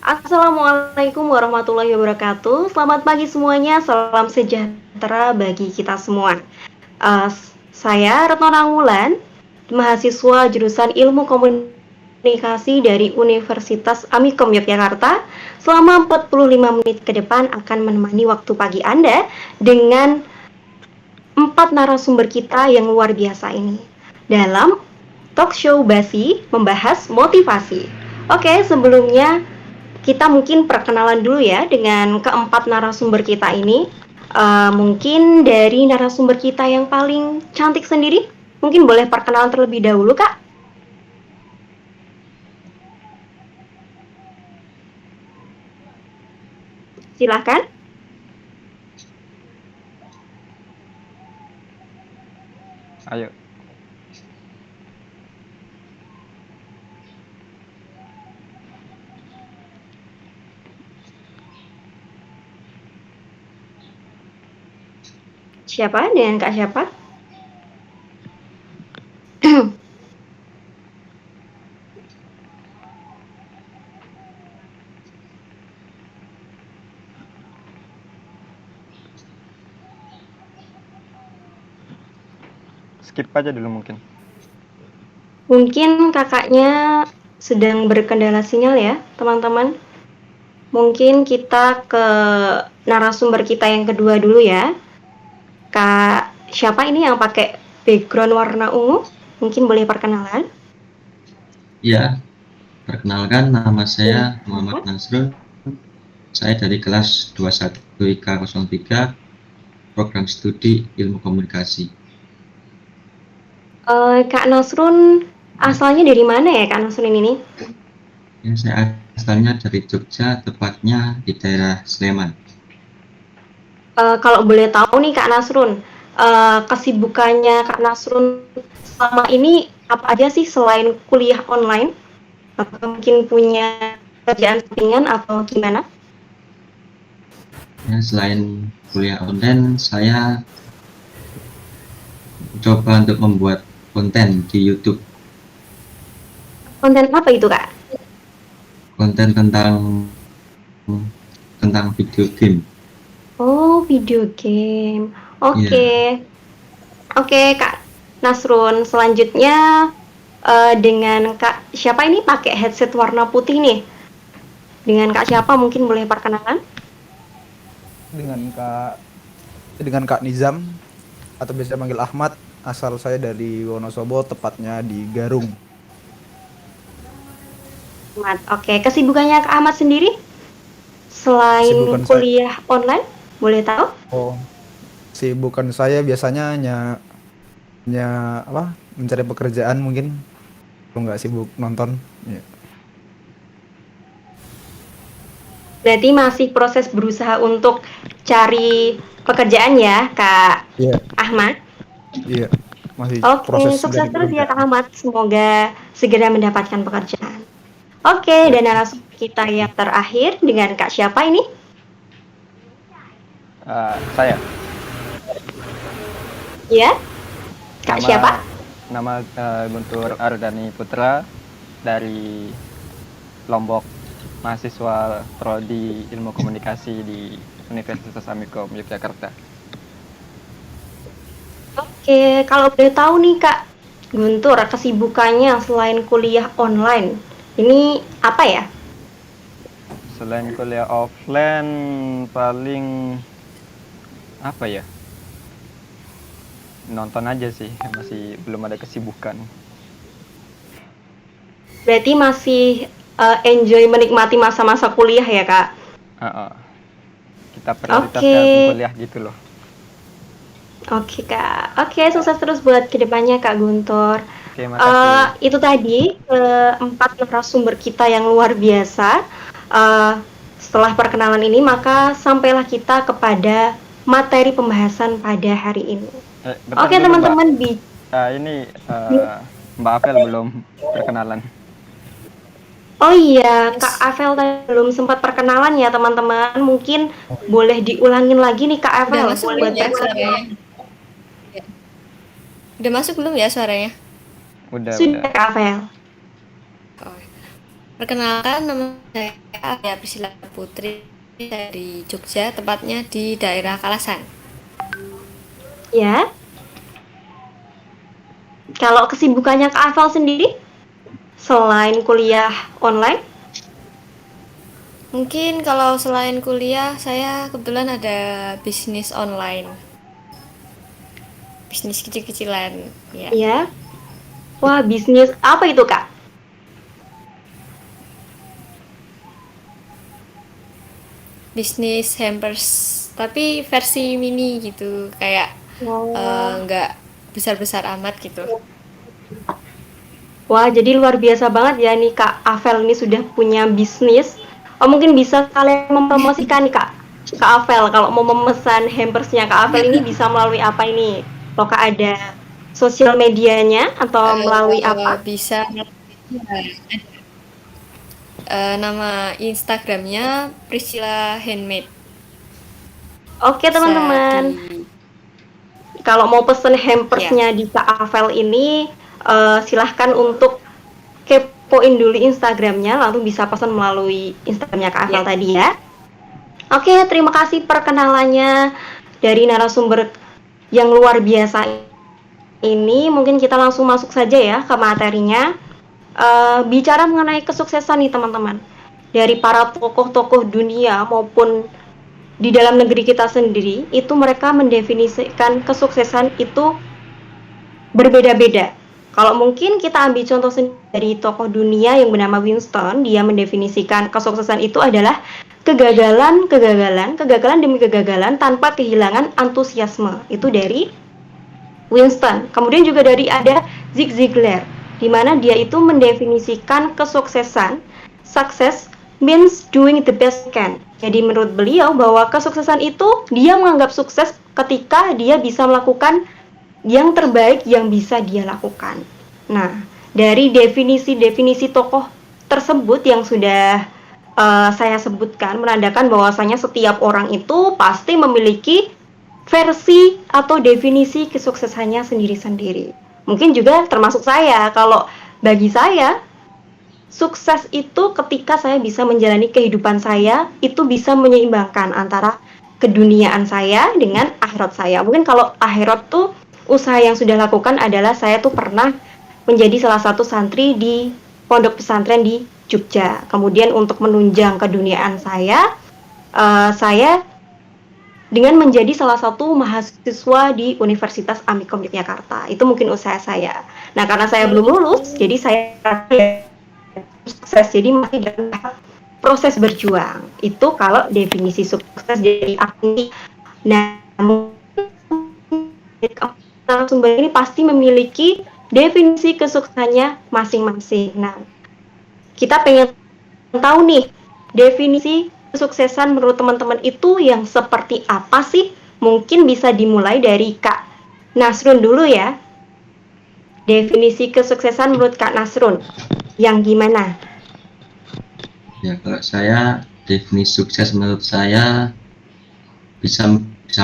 Assalamualaikum warahmatullahi wabarakatuh. Selamat pagi semuanya, salam sejahtera bagi kita semua. Uh, saya Retno Nangulan, mahasiswa jurusan Ilmu Komunikasi dari Universitas Amikom Yogyakarta. Selama 45 menit ke depan akan menemani waktu pagi Anda dengan 4 narasumber kita yang luar biasa ini. Dalam talk show Basi membahas motivasi. Oke, sebelumnya kita mungkin perkenalan dulu ya dengan keempat narasumber kita ini. Mungkin dari narasumber kita yang paling cantik sendiri, mungkin boleh perkenalan terlebih dahulu, Kak. Silahkan. Ayo. Siapa? Dengan Kak siapa? Skip aja dulu mungkin. Mungkin kakaknya sedang berkendala sinyal ya, teman-teman. Mungkin kita ke narasumber kita yang kedua dulu ya. Kak, siapa ini yang pakai background warna ungu? Mungkin boleh perkenalan. Ya, perkenalkan nama saya Muhammad Nasrul. Saya dari kelas 21 IK 03, program studi Ilmu Komunikasi. Kak Nasrun asalnya dari mana ya Kak Nasrun ini? Ya, saya asalnya dari Jogja, tepatnya di daerah Sleman. Kalau boleh tahu nih Kak Nasrun, kesibukannya Kak Nasrun selama ini apa aja sih selain kuliah online? Atau mungkin punya kerjaan sampingan atau gimana? Ya, selain kuliah online, saya coba untuk membuat konten di YouTube. Konten apa itu Kak? Konten tentang video game. Oh, video game. Oke. Oke, Kak Nasrun. Selanjutnya dengan Kak siapa ini pakai headset warna putih nih? Dengan Kak siapa mungkin boleh perkenalan? Dengan Kak Nizam atau biasa panggil Ahmad. Asal saya dari Wonosobo, tepatnya di Garung. Ahmad. Oke, kesibukannya Kak Ahmad sendiri selain Sibukan kuliah online, boleh tahu? Sibukan saya biasanya hanya mencari pekerjaan mungkin, kalau nggak sibuk nonton. Ya. Berarti masih proses berusaha untuk cari pekerjaan ya, Kak Ahmad? Iya, masih Oke, proses sukses dari terus ya Kak pekerjaan. Ahmad. Semoga segera mendapatkan pekerjaan. Oke, dan narasumber kita yang terakhir dengan Kak siapa ini? Saya. Ya, Kak siapa? Nama Guntur Ardani Putra dari Lombok, mahasiswa Prodi Ilmu Komunikasi di Universitas Amikom Yogyakarta. Oke, kalau boleh tahu nih Kak Guntur, kesibukannya selain kuliah online, ini apa ya? Selain kuliah offline, paling apa ya? Nonton aja sih, masih belum ada kesibukan. Berarti masih enjoy menikmati masa-masa kuliah ya Kak? Kita prioritaskan kuliah gitu loh. Oke Kak, oke sukses terus buat kedepannya Kak Guntur. Oke, makasih. Itu tadi keempat narasumber kita yang luar biasa. Setelah perkenalan ini maka sampailah kita kepada materi pembahasan pada hari ini. Oke teman-teman, ini Mbak Avel belum perkenalan. Oh iya, Kak Avel belum sempat perkenalan ya teman-teman. Mungkin boleh diulangin lagi nih Kak Avel. Udah masuk belum ya suaranya? Udah masuk belum ya suaranya? Udah. Sudah Kak Avel. Perkenalkan, nama saya Arya Priscilla Putri dari Jogja, tepatnya di daerah Kalasan. Ya. Kalau kesibukannya Kak Afel sendiri selain kuliah online? Mungkin kalau selain kuliah, saya kebetulan ada bisnis online, bisnis kecil-kecilan, ya. Ya. Wah, bisnis apa itu, Kak? Bisnis hampers, tapi versi mini gitu, kayak nggak besar-besar amat gitu. Wah, jadi luar biasa banget ya nih Kak Avel ini sudah punya bisnis. Oh, mungkin bisa kalian mempromosikan nih Kak Avel kalau mau memesan hampersnya Kak Avel ini bisa melalui apa ini? Apakah ada sosial medianya atau melalui apa? Bisa nama Instagramnya Priscilla Handmade. Oke Bisa teman-teman, di kalau mau pesen hampersnya di Kak Avel ini silahkan untuk kepoin dulu Instagramnya, lalu bisa pesan melalui Instagramnya Kak Avel tadi ya. Oke, terima kasih perkenalannya dari narasumber yang luar biasa ini. Mungkin kita langsung masuk saja ya ke materinya. Bicara mengenai kesuksesan nih teman-teman, dari para tokoh-tokoh dunia maupun di dalam negeri kita sendiri, itu mereka mendefinisikan kesuksesan itu berbeda-beda. Kalau mungkin kita ambil contoh dari tokoh dunia yang bernama Winston, dia mendefinisikan kesuksesan itu adalah kegagalan demi kegagalan tanpa kehilangan antusiasme. Itu dari Winston. Kemudian juga dari ada Zig Ziglar, di mana dia itu mendefinisikan kesuksesan, success means doing the best can. Jadi menurut beliau bahwa kesuksesan itu dia menganggap sukses ketika dia bisa melakukan yang terbaik yang bisa dia lakukan. Nah, dari definisi-definisi tokoh tersebut yang sudah saya sebutkan menandakan bahwasanya setiap orang itu pasti memiliki versi atau definisi kesuksesannya sendiri-sendiri. Mungkin juga termasuk saya. Kalau bagi saya, sukses itu ketika saya bisa menjalani kehidupan saya, itu bisa menyeimbangkan antara keduniaan saya dengan akhirat saya. Mungkin kalau akhirat tuh usaha yang sudah lakukan adalah saya tuh pernah menjadi salah satu santri di pondok pesantren di Jogja. Kemudian untuk menunjang keduniaan saya dengan menjadi salah satu mahasiswa di Universitas Amikom Yogyakarta. Itu mungkin usaha saya. Nah, karena saya belum lulus, jadi saya sukses. Jadi masih dalam proses berjuang. Itu kalau definisi sukses dari aku. Nah, narasumber ini pasti memiliki definisi kesuksesannya masing-masing. Nah, kita pengen tahu nih, definisi kesuksesan menurut teman-teman itu yang seperti apa sih? Mungkin bisa dimulai dari Kak Nasrun dulu ya. Definisi kesuksesan menurut Kak Nasrun, yang gimana? Ya, kalau saya definisi sukses menurut saya bisa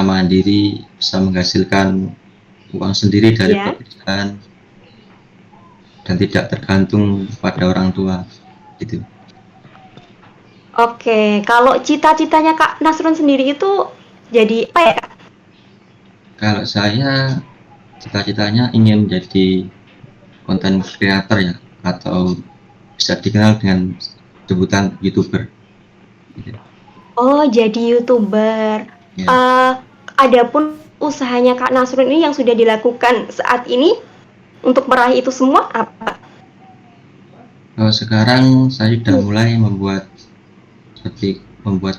mandiri, bisa menghasilkan uang sendiri dari pekerjaan dan tidak tergantung pada orang tua gitu. Oke, kalau cita-citanya Kak Nasrun sendiri itu jadi apa ya Kak? Kalau saya cita-citanya ingin menjadi konten creator ya, atau bisa dikenal dengan sebutan YouTuber. Gitu. Oh, jadi YouTuber. Ya. Adapun usahanya Kak Nasrun ini yang sudah dilakukan saat ini untuk meraih itu semua apa? Sekarang saya sudah mulai membuat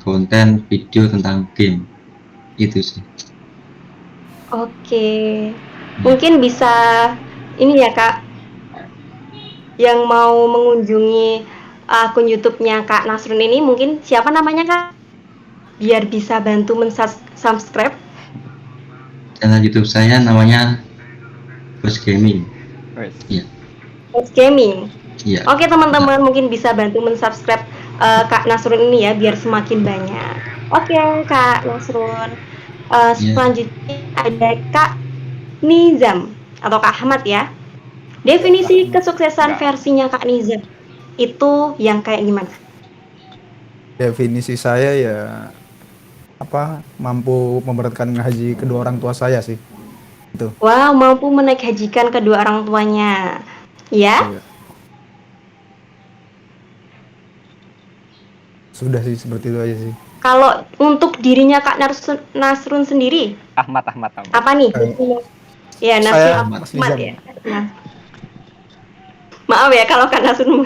konten video tentang game itu sih. Oke, mungkin bisa ini ya Kak, yang mau mengunjungi akun YouTube-nya Kak Nasrun ini mungkin siapa namanya Kak? Biar bisa bantu subscribe. Channel YouTube saya namanya Bos Gaming. Iya. Bos Gaming. Iya. Oke teman-teman, mungkin bisa bantu subscribe Kak Nasrun ini ya biar semakin banyak. Oke Kak Nasrun. Selanjutnya ada Kak Nizam atau Kak Ahmad ya. Definisi kesuksesan versinya Kak Nizam. itu yang kayak gimana? Definisi saya ya mampu memberatkan haji kedua orang tua saya sih. Itu. Wow, mampu menaik hajikan kedua orang tuanya. Ya? Iya. Sudah sih seperti itu aja sih. Kalau untuk dirinya Kak Nasrun sendiri, Ahmad. apa nih? Ya, Saya Nasrun Mas Ahmad Nizam. ya. Nah, maaf ya kalau Kak Nasrun.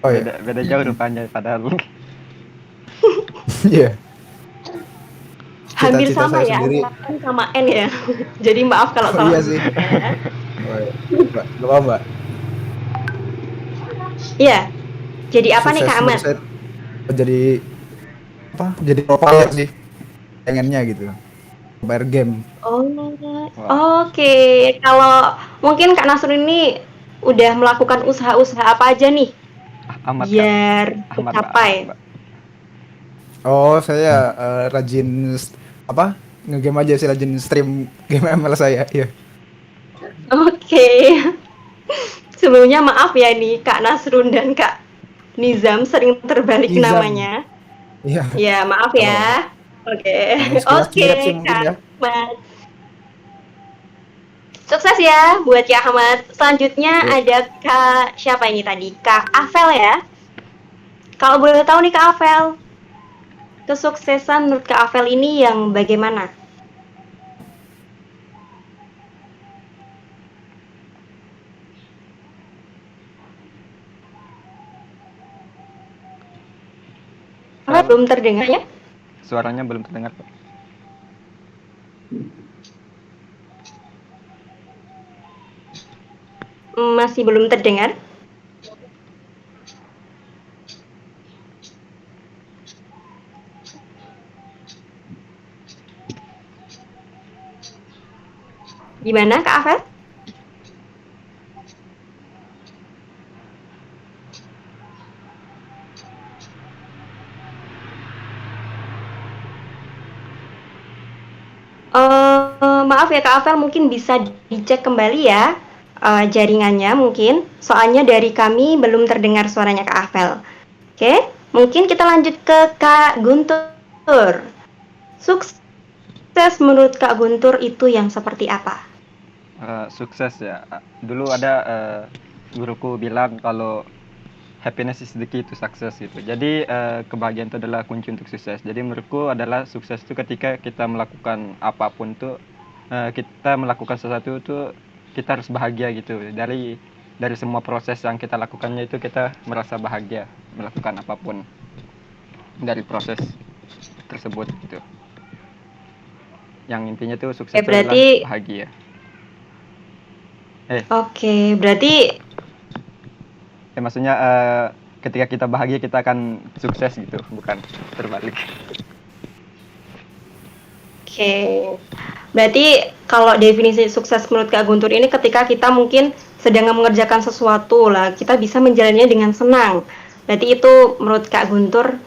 Oh iya. Beda jauh rupanya padahal. Iya. Hampir Cita-cita sama saya ya, sendiri. antara N sama N ya. Jadi maaf kalau Oh salah. iya sih. Oh iya. Mbak, gak apa Mbak. Iya. Jadi apa nih Sukses Kak menurut Ahmad? saya jadi jadi pro player sih. Pengennya gitu. Player game. Oh, Wah, oke. Kalau mungkin Kak Nasrun ini udah melakukan usaha-usaha apa aja nih Ahmad Kak. biar Ahmad tercapai? Mbak. Oh, saya rajin ngegame aja sih, rajin stream game ML saya. Iya. Oke. Sebelumnya maaf ya nih Kak Nasrun dan Kak Nizam sering terbalik Nizam. namanya. Iya. Ya, maaf Kalau ya. Oke. kalau sekilas Oke, mirip sih mungkin Kak ya. Ahmad. Sukses ya buat Kak Ahmad. Selanjutnya Iya. ada Kak siapa ini tadi? Kak Avel ya. Kalau boleh tahu nih Kak Avel, kesuksesan menurut Kak Avel ini yang bagaimana? Avel belum terdengar ya? Suaranya belum terdengar Pak. Masih belum terdengar? Gimana Kak Avel? Maaf ya Kak Avel, mungkin bisa dicek kembali ya jaringannya mungkin. Soalnya dari kami belum terdengar suaranya Kak Avel. Oke, mungkin kita lanjut ke Kak Guntur. Sukses menurut Kak Guntur itu yang seperti apa? Sukses ya. Dulu ada guruku bilang kalau happiness is the key to success gitu. Jadi kebahagiaan itu adalah kunci untuk sukses. Jadi menurutku adalah sukses itu ketika kita melakukan apapun tuh kita melakukan sesuatu itu kita harus bahagia gitu. Dari semua proses yang kita lakukannya itu kita merasa bahagia melakukan apapun dari proses tersebut gitu. Yang intinya tuh sukses itu adalah Berarti bahagia. Oke, berarti Ya maksudnya ketika kita bahagia kita akan sukses gitu, bukan terbalik. oke. Berarti kalau definisi sukses menurut Kak Guntur ini ketika kita mungkin sedang mengerjakan sesuatu lah, kita bisa menjalannya dengan senang. Berarti itu menurut Kak Guntur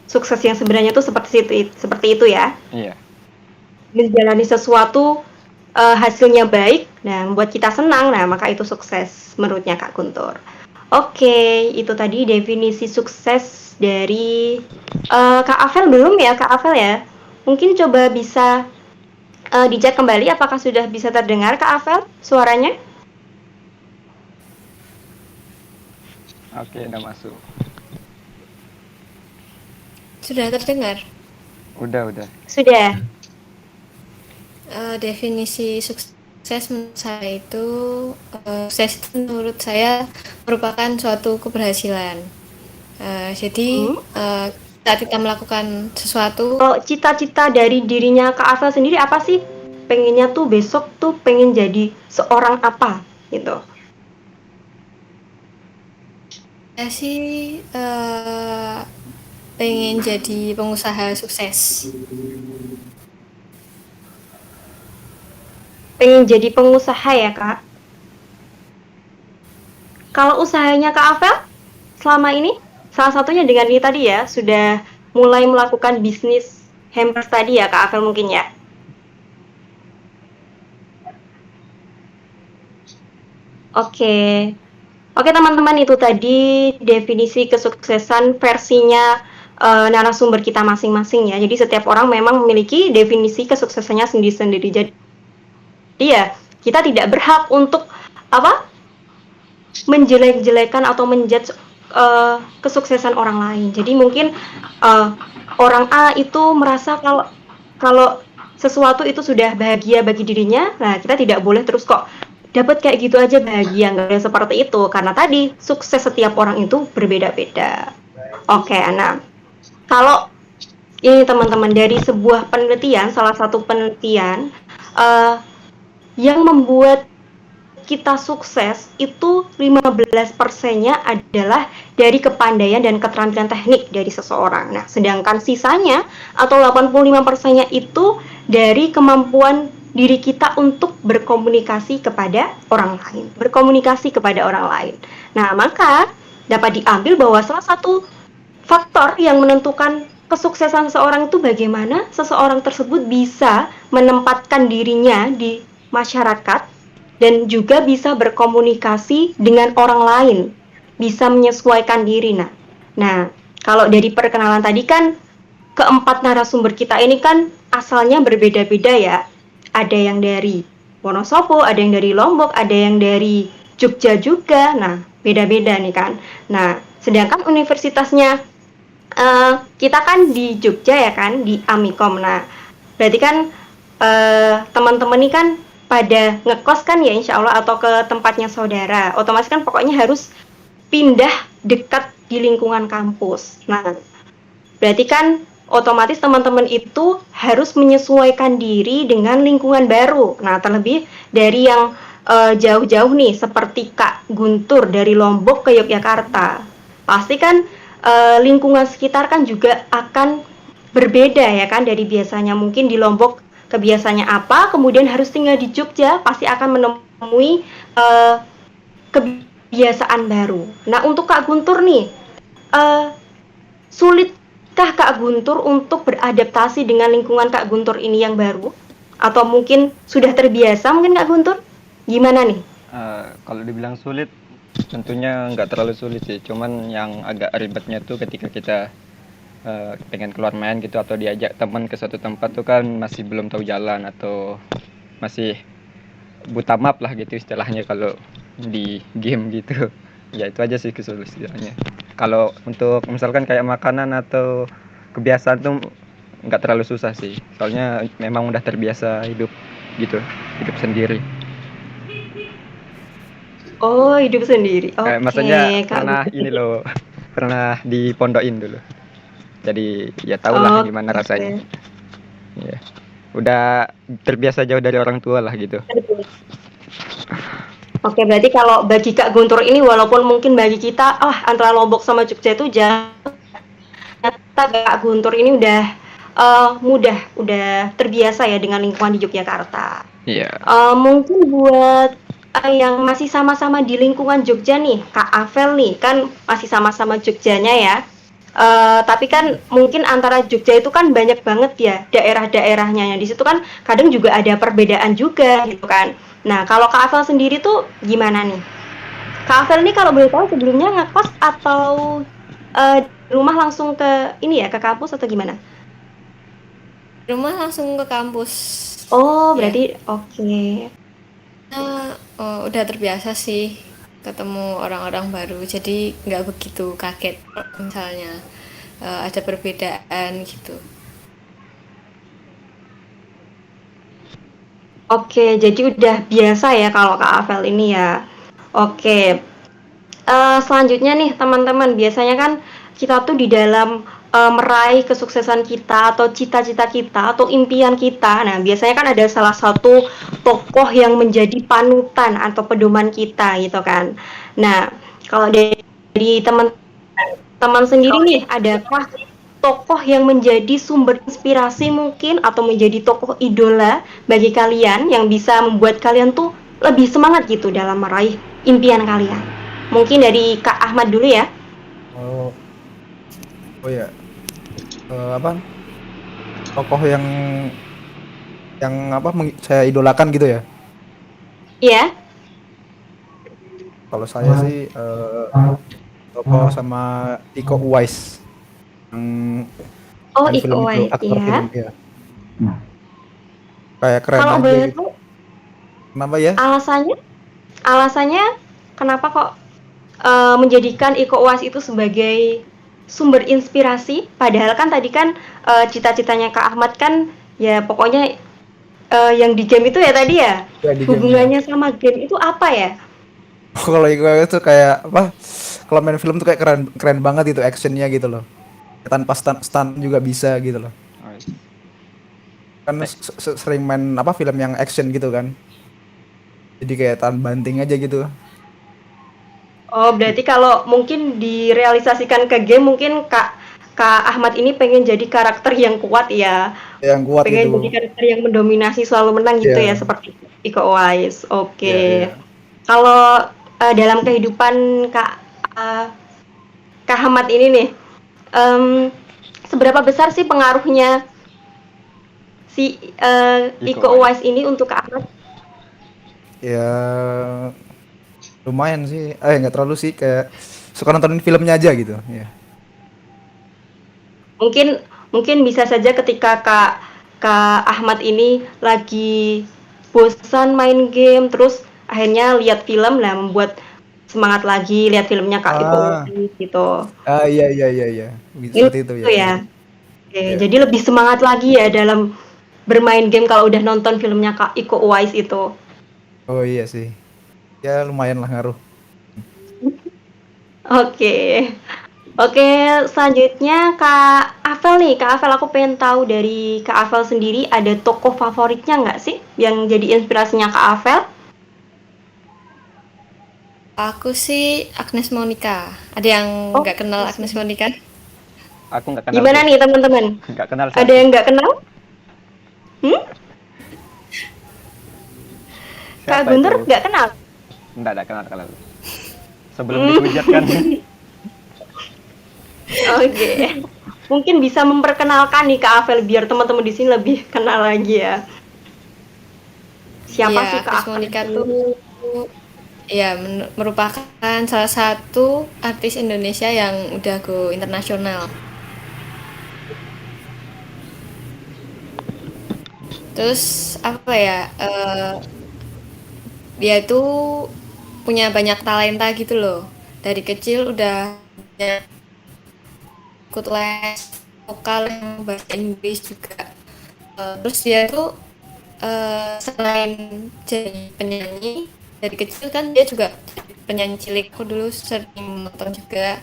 sukses yang sebenarnya tuh seperti itu ya. Iya. Menjalani sesuatu hasilnya baik, nah membuat kita senang, nah maka itu sukses menurutnya Kak Guntur. Oke, itu tadi definisi sukses dari Kak Avel belum ya Kak Avel ya? Mungkin coba bisa dicek kembali apakah sudah bisa terdengar Kak Avel suaranya? Oke, udah masuk. Sudah terdengar? Udah. Sudah. Definisi sukses menurut saya itu sukses itu menurut saya merupakan suatu keberhasilan. Jadi saat kita melakukan sesuatu, Kalau cita-cita dari dirinya Kak Avel sendiri apa sih? Pengennya tuh besok tuh pengen jadi seorang apa gitu? saya sih pengen jadi pengusaha sukses. Pengen jadi pengusaha ya Kak? Kalau usahanya Kak Avel selama ini, salah satunya dengan ini tadi ya, sudah mulai melakukan bisnis hampers tadi ya Kak Avel mungkin ya? Oke. Oke teman-teman, itu tadi definisi kesuksesan versinya narasumber kita masing-masing ya. Jadi setiap orang memang memiliki definisi kesuksesannya sendiri-sendiri. Jadi ya kita tidak berhak untuk apa menjelek-jelekan atau menjudge kesuksesan orang lain. Jadi mungkin orang A itu merasa kalau sesuatu itu sudah bahagia bagi dirinya, nah kita tidak boleh terus kok dapat kayak gitu aja bahagia, nggak boleh seperti itu, karena tadi sukses setiap orang itu berbeda-beda. Oke, nah kalau ini teman-teman dari sebuah penelitian, salah satu penelitian yang membuat kita sukses itu 15%-nya adalah dari kepandaian dan keterampilan teknik dari seseorang. Nah, sedangkan sisanya atau 85%-nya itu dari kemampuan diri kita untuk berkomunikasi kepada orang lain. Berkomunikasi kepada orang lain. Nah, maka dapat diambil bahwa salah satu faktor yang menentukan kesuksesan seseorang itu bagaimana seseorang tersebut bisa menempatkan dirinya di masyarakat dan juga bisa berkomunikasi dengan orang lain, bisa menyesuaikan diri. Nah, kalau dari perkenalan tadi kan keempat narasumber kita ini kan asalnya berbeda-beda ya. Ada yang dari Wonosobo, ada yang dari Lombok, ada yang dari Jogja juga. Nah, beda-beda nih kan. Nah, sedangkan universitasnya kita kan di Jogja ya kan, di Amikom. Nah, berarti kan teman-teman ini kan pada ngekos kan ya insya Allah atau ke tempatnya saudara, otomatis kan pokoknya harus pindah dekat di lingkungan kampus. Nah, berarti kan otomatis teman-teman itu harus menyesuaikan diri dengan lingkungan baru. Nah, terlebih dari yang jauh-jauh nih, seperti Kak Guntur dari Lombok ke Yogyakarta. Pasti kan lingkungan sekitar kan juga akan berbeda ya kan dari biasanya. Mungkin di Lombok kebiasaannya apa, kemudian harus tinggal di Jogja, pasti akan menemui kebiasaan baru. Nah, untuk Kak Guntur nih, sulitkah Kak Guntur untuk beradaptasi dengan lingkungan Kak Guntur ini yang baru? Atau mungkin sudah terbiasa mungkin Kak Guntur? Gimana nih? Kalau dibilang sulit, tentunya nggak terlalu sulit sih. Cuman yang agak ribetnya tuh ketika kita pengen keluar main gitu atau diajak teman ke suatu tempat tuh kan masih belum tahu jalan atau masih buta map lah gitu istilahnya kalau di game gitu. Ya itu aja sih kesulitannya. Kalau untuk misalkan kayak makanan atau kebiasaan tuh nggak terlalu susah sih. Soalnya memang udah terbiasa hidup gitu, hidup sendiri. Oh, hidup sendiri. Oke, Maksudnya Kak pernah Guntur. ini loh, pernah dipondokin dulu. Jadi ya tau lah gimana rasanya. Ya. Udah terbiasa jauh dari orang tua lah gitu. Oke, berarti kalau bagi Kak Guntur ini walaupun mungkin bagi kita antara Lombok sama Jogja itu jauh, ternyata Kak Guntur ini udah udah terbiasa ya dengan lingkungan di Yogyakarta. Iya. Mungkin buat yang masih sama-sama di lingkungan Jogja nih, Kak Avel nih, kan masih sama-sama Jogjanya ya. Tapi kan mungkin antara Jogja itu kan banyak banget ya daerah-daerahnya. Yang di situ kan kadang juga ada perbedaan juga gitu kan. Nah, kalau Kak Avel sendiri tuh gimana nih? Kak Avel ini kalau boleh tahu sebelumnya ngekos atau rumah langsung ke ini ya, ke kampus atau gimana? Rumah langsung ke kampus. Oh, Ya. berarti oke. Udah terbiasa sih ketemu orang-orang baru, jadi nggak begitu kaget misalnya ada perbedaan gitu. Oke, jadi udah biasa ya kalau Kak Avel ini ya. Oke, selanjutnya nih teman-teman, biasanya kan kita tuh di dalam meraih kesuksesan kita atau cita-cita kita atau impian kita. Nah, biasanya kan ada salah satu tokoh yang menjadi panutan atau pedoman kita gitu kan. Nah, kalau dari teman-teman sendiri nih, adakah tokoh yang menjadi sumber inspirasi mungkin atau menjadi tokoh idola bagi kalian yang bisa membuat kalian tuh lebih semangat gitu dalam meraih impian kalian? Mungkin dari Kak Ahmad dulu ya. Oh ya, apa tokoh yang Iya. saya idolakan gitu ya? Kalau saya sih Toko sama Iko Uwais yang Oh, main Iko film itu, Uwais aktor ya. film ya. Kayak keren Kalau aja boleh gitu. tahu Kenapa ya? alasannya, alasannya kenapa kok menjadikan Iko Uwais itu sebagai sumber inspirasi? Padahal kan tadi kan cita-citanya Kak Ahmad kan ya pokoknya yang di game itu ya tadi ya. Ya di game ya. Hubungannya sama game itu apa ya? Kalau Iko Uwais tuh kayak apa? Kalau main film tuh kayak keren keren banget itu actionnya gitu loh. Tanpa stunt juga bisa gitu loh. Oh, iya. Kan sering main apa film yang action gitu kan. Jadi kayak tahan banting aja gitu. Oh, berarti kalau mungkin direalisasikan ke game mungkin Kak Ahmad ini pengen jadi karakter yang kuat ya. Yang kuat Pengen jadi gitu. karakter yang mendominasi selalu menang gitu ya Iya, seperti Iko Uwais. iya, iya. Oke. Kalau dalam kehidupan eh, Kak Ahmad ini nih, seberapa besar sih pengaruhnya si Iko Iko Uwais. Uwais ini untuk Kak Ahmad? Ya lumayan sih. Nggak terlalu sih, kayak suka nontonin filmnya aja gitu. Ya. Mungkin mungkin bisa saja ketika Kak Ahmad ini lagi bosan main game terus akhirnya lihat film lah membuat semangat lagi lihat filmnya Kak Iko Ah, Uwais gitu. iya iya iya iya. Seperti itu Itu ya. ya. Oke, Ya. jadi lebih semangat lagi ya dalam bermain game kalau udah nonton filmnya Kak Iko Uwais itu. Oh iya sih. Ya lumayan lah ngaruh. Oke. Oke, selanjutnya Kak Avel nih. Kak Avel, aku pengen tahu dari Kak Avel sendiri ada tokoh favoritnya nggak sih yang jadi inspirasinya Kak Avel? Aku sih Agnes Monica. Ada yang Oh, nggak kenal Agnes Monica? Aku nggak kenal gimana sih. nih teman-teman? Nggak kenal Ada siapa. yang nggak kenal? Hmm? Kak Siapa Guntur itu? nggak kenal? Nggak kenal. Sebelum dihujat kan. Oke. Mungkin bisa memperkenalkan nih Kak Avel biar teman-teman di sini lebih kenal lagi ya. Siapa Iya, sih Kak Agnes Avel Monica ini? tuh ya merupakan salah satu artis Indonesia yang udah go internasional. Terus apa ya? Dia tuh punya banyak talenta gitu loh. Dari kecil udah banyak ikut les vokal yang bahasa Inggris juga. Terus dia tuh selain jadi penyanyi dari kecil kan dia juga penyanyi cilik. Aku dulu sering nonton juga.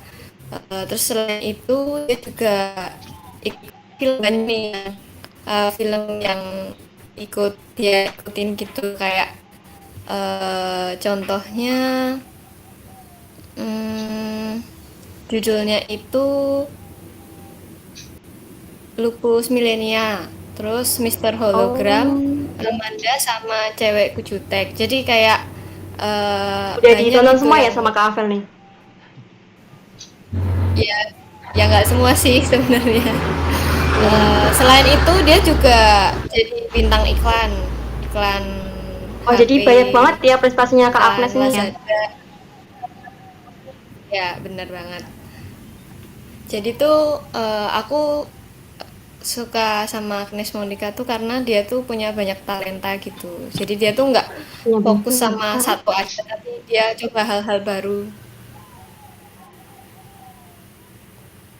Terus selain itu dia juga ikut film banyak nih, film yang dia ikutin gitu kayak contohnya judulnya itu Lupus Milenia, terus Mister Hologram, Oh, Amanda sama Cewek Kucutek. Jadi kayak udah banyak ditonton gitu semua ya yang sama Kak Avel nih? ya ya nggak semua sih sebenarnya. Selain itu dia juga jadi bintang iklan iklan Oh, HP, jadi banyak banget ya prestasinya Kak iklan Agnes ini ya? Lazada. Ya benar banget. Jadi tuh aku suka sama Agnes Monica tuh karena dia tuh punya banyak talenta gitu. Jadi dia tuh nggak Punya banyak fokus sama talenta. satu aja, tapi dia coba hal-hal baru.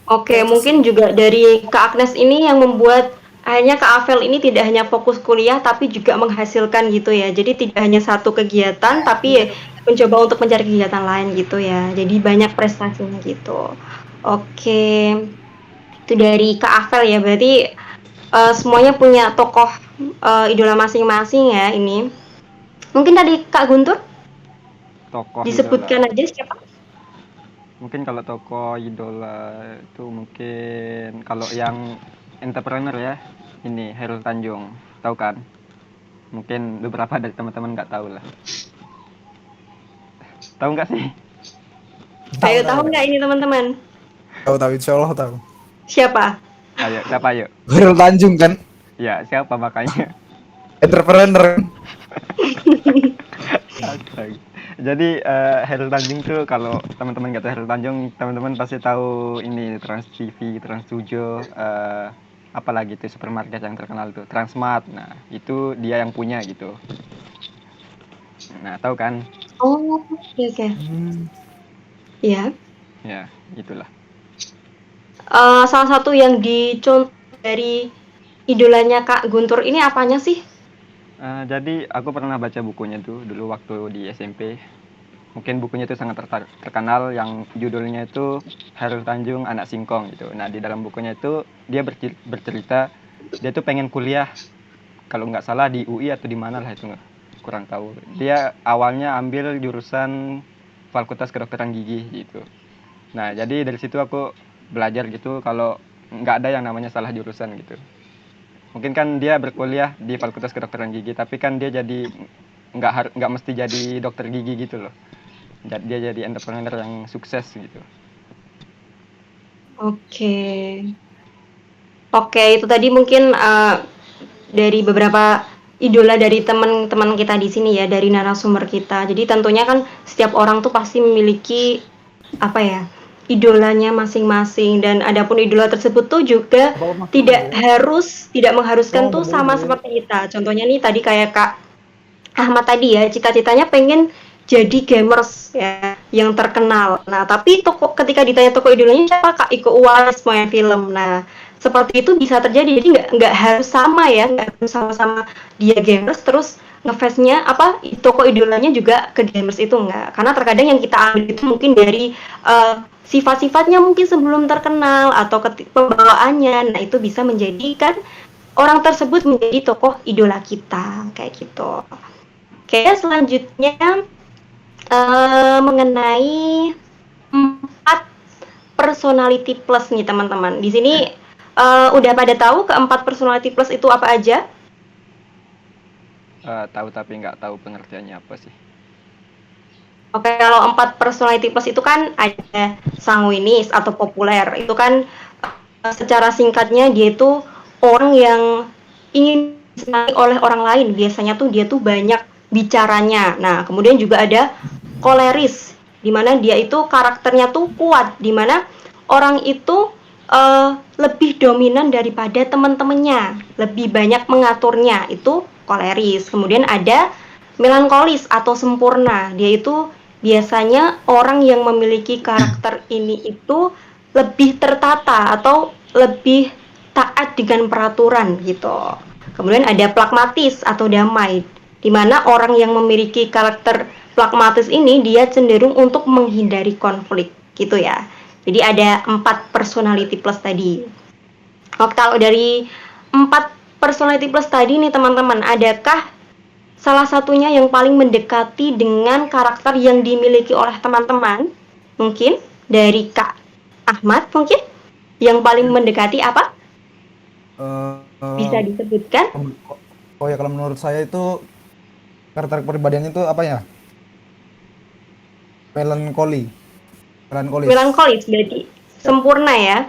Oke, Gitu sih. mungkin juga dari Kak Agnes ini yang membuat akhirnya Kak Avel ini tidak hanya fokus kuliah tapi juga menghasilkan gitu ya. Jadi tidak hanya satu kegiatan tapi ya Bener. mencoba untuk mencari kegiatan lain gitu ya. Jadi banyak prestasinya gitu. Oke, itu dari Kak Avel ya. Berarti semuanya punya tokoh idola masing-masing ya ini. Mungkin tadi Kak Guntur Tokoh disebutkan idola. aja siapa? Mungkin kalau tokoh idola itu mungkin kalau yang entrepreneur ya, ini Hairul Tanjung, tahu kan? Mungkin beberapa dari teman-teman nggak tahu lah. Tahu nggak sih? Tahu Ayo tahu. tahu nggak ini teman-teman? Tahu tahu insya Allah tahu. Siapa? Ayo, siapa ayo? Hairul Tanjung kan, Ya, siapa makanya? entrepreneur. Astaga. Jadi Hairul Tanjung tuh kalau teman-teman nggak tahu Hairul Tanjung, teman-teman pasti tahu ini Trans TV, Trans 7, apalagi tuh supermarket yang terkenal tuh Transmart. Nah, itu dia yang punya gitu. Nah, tahu kan? Oh, oke oke. Iya. Ya, itulah. Salah satu yang dicontoh dari idolanya Kak Guntur ini apanya sih? Jadi aku pernah baca bukunya tuh dulu waktu di SMP. Mungkin bukunya itu sangat terkenal yang judulnya itu Hairul Tanjung Anak Singkong gitu. Nah, di dalam bukunya itu dia bercerita dia tuh pengen kuliah, kalau nggak salah di UI atau di mana lah itu, kurang tahu. Dia awalnya ambil jurusan Fakultas Kedokteran Gigi gitu. Nah, jadi dari situ aku belajar gitu kalau nggak ada yang namanya salah jurusan gitu. Mungkin kan dia berkuliah di Fakultas Kedokteran Gigi, tapi kan dia jadi nggak mesti jadi dokter gigi gitu loh. Dia jadi entrepreneur yang sukses gitu. Oke. Oke, itu tadi mungkin dari beberapa idola dari teman-teman kita di sini ya, dari narasumber kita. Jadi tentunya kan setiap orang tuh pasti memiliki apa ya, idolanya masing-masing, dan adapun idola tersebut tuh juga tidak mengharuskan tuh sama seperti kita. Contohnya nih tadi kayak Kak Ahmad tadi ya, cita-citanya pengen jadi gamers ya yang terkenal. Nah, tapi ketika ditanya toko idolanya siapa, Kak Iko Uwais main film. Nah, seperti itu bisa terjadi. Jadi nggak harus sama ya, nggak harus sama-sama dia gamers terus ngefansnya apa toko idolanya juga ke gamers, itu enggak. Karena terkadang yang kita ambil itu mungkin dari sifat-sifatnya mungkin sebelum terkenal atau pembawaannya. Nah, itu bisa menjadikan orang tersebut menjadi tokoh idola kita kayak gitu. Oke, selanjutnya mengenai 4 personality plus nih teman-teman. Di sini udah pada tahu keempat personality plus itu apa aja? Tahu tapi nggak tahu pengertiannya apa sih. Oke, kalau 4 personality plus itu kan ada sanguinis atau populer. Itu kan secara singkatnya dia itu orang yang ingin disenangi oleh orang lain. Biasanya tuh dia tuh banyak bicaranya. Nah, kemudian juga ada koleris, di mana dia itu karakternya tuh kuat, di mana orang itu lebih dominan daripada teman-temannya, lebih banyak mengaturnya, itu koleris. Kemudian ada melankolis atau sempurna, dia itu biasanya orang yang memiliki karakter ini itu lebih tertata atau lebih taat dengan peraturan gitu. Kemudian ada pragmatis atau damai, di mana orang yang memiliki karakter pragmatis ini dia cenderung untuk menghindari konflik gitu ya. Jadi ada 4 personality plus tadi. Oke, kalau dari 4 personality plus tadi nih teman-teman, adakah salah satunya yang paling mendekati dengan karakter yang dimiliki oleh teman-teman? Mungkin dari Kak Ahmad mungkin yang paling mendekati apa? Bisa disebutkan? Oh ya, kalau menurut saya itu karakter kepribadiannya itu apa ya? Melankolis. Melankolis berarti sempurna ya.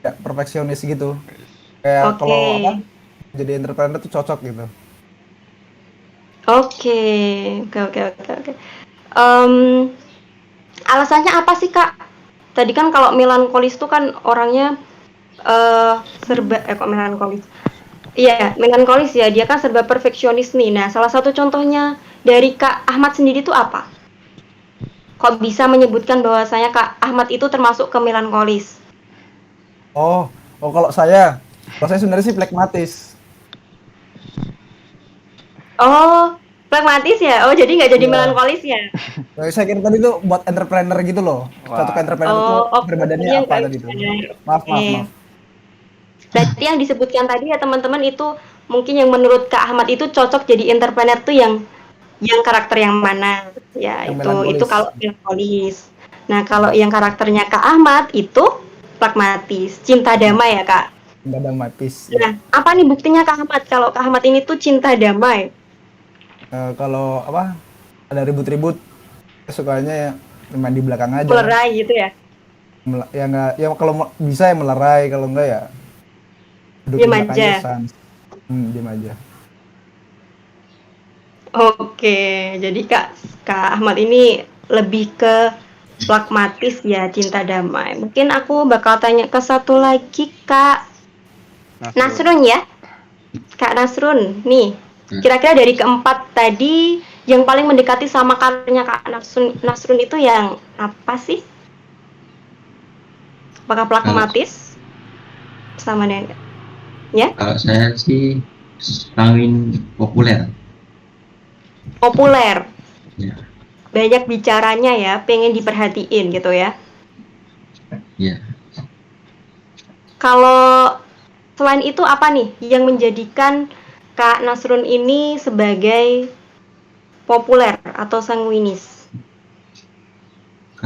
Ya, perfeksionis gitu. Kayak kalau apa? Oke. Jadi entrepreneur tuh cocok gitu. Oke. Oke. Alasannya apa sih Kak? Tadi kan kalau melankolis tuh kan orangnya kok melankolis? Iya, melankolis ya. Dia kan serba perfeksionis nih. Nah, salah satu contohnya dari Kak Ahmad sendiri tuh apa? Kok bisa menyebutkan bahwasanya Kak Ahmad itu termasuk ke melankolis? Oh, kalau saya sebenarnya sih pragmatis. Oh, pragmatis ya? Oh, jadi nggak jadi Iya. melankolis ya? Saya kira tadi tuh buat entrepreneur gitu loh. Cocok entrepreneur itu kepribadiannya apa tadi tuh? Maaf. Berarti yang disebutkan tadi ya teman-teman itu mungkin yang menurut Kak Ahmad itu cocok jadi entrepreneur tuh yang karakter yang mana? Ya, Yang itu melankolis. kalau melankolis. Nah, kalau yang karakternya Kak Ahmad itu pragmatis, cinta damai ya, Kak. Nggak ada peace. Nah, apa nih buktinya Kak Ahmad kalau Kak Ahmad ini tuh cinta damai? Kalau apa? Ada ribut-ribut, sukanya ya main di belakang aja. Melerai gitu ya? Ya nggak, ya kalau bisa ya melerai, kalau enggak ya duduk Diam di belakang aja. aja, diam aja. Oke, jadi Kak Ahmad ini lebih ke pragmatis ya, cinta damai. Mungkin aku bakal tanya ke satu lagi Kak Nasrun. Nasrun ya. Kak Nasrun, nih, Nah, kira-kira dari keempat tadi yang paling mendekati sama karirnya Kak Nasrun itu yang apa sih? Apakah kalau pragmatis sama dengan ya? kalau saya sih sanguin populer. Populer, Ya, banyak bicaranya ya, pengen diperhatiin gitu ya. ya. Kalau selain itu apa nih yang menjadikan Kak Nasrun ini sebagai populer atau sanguinis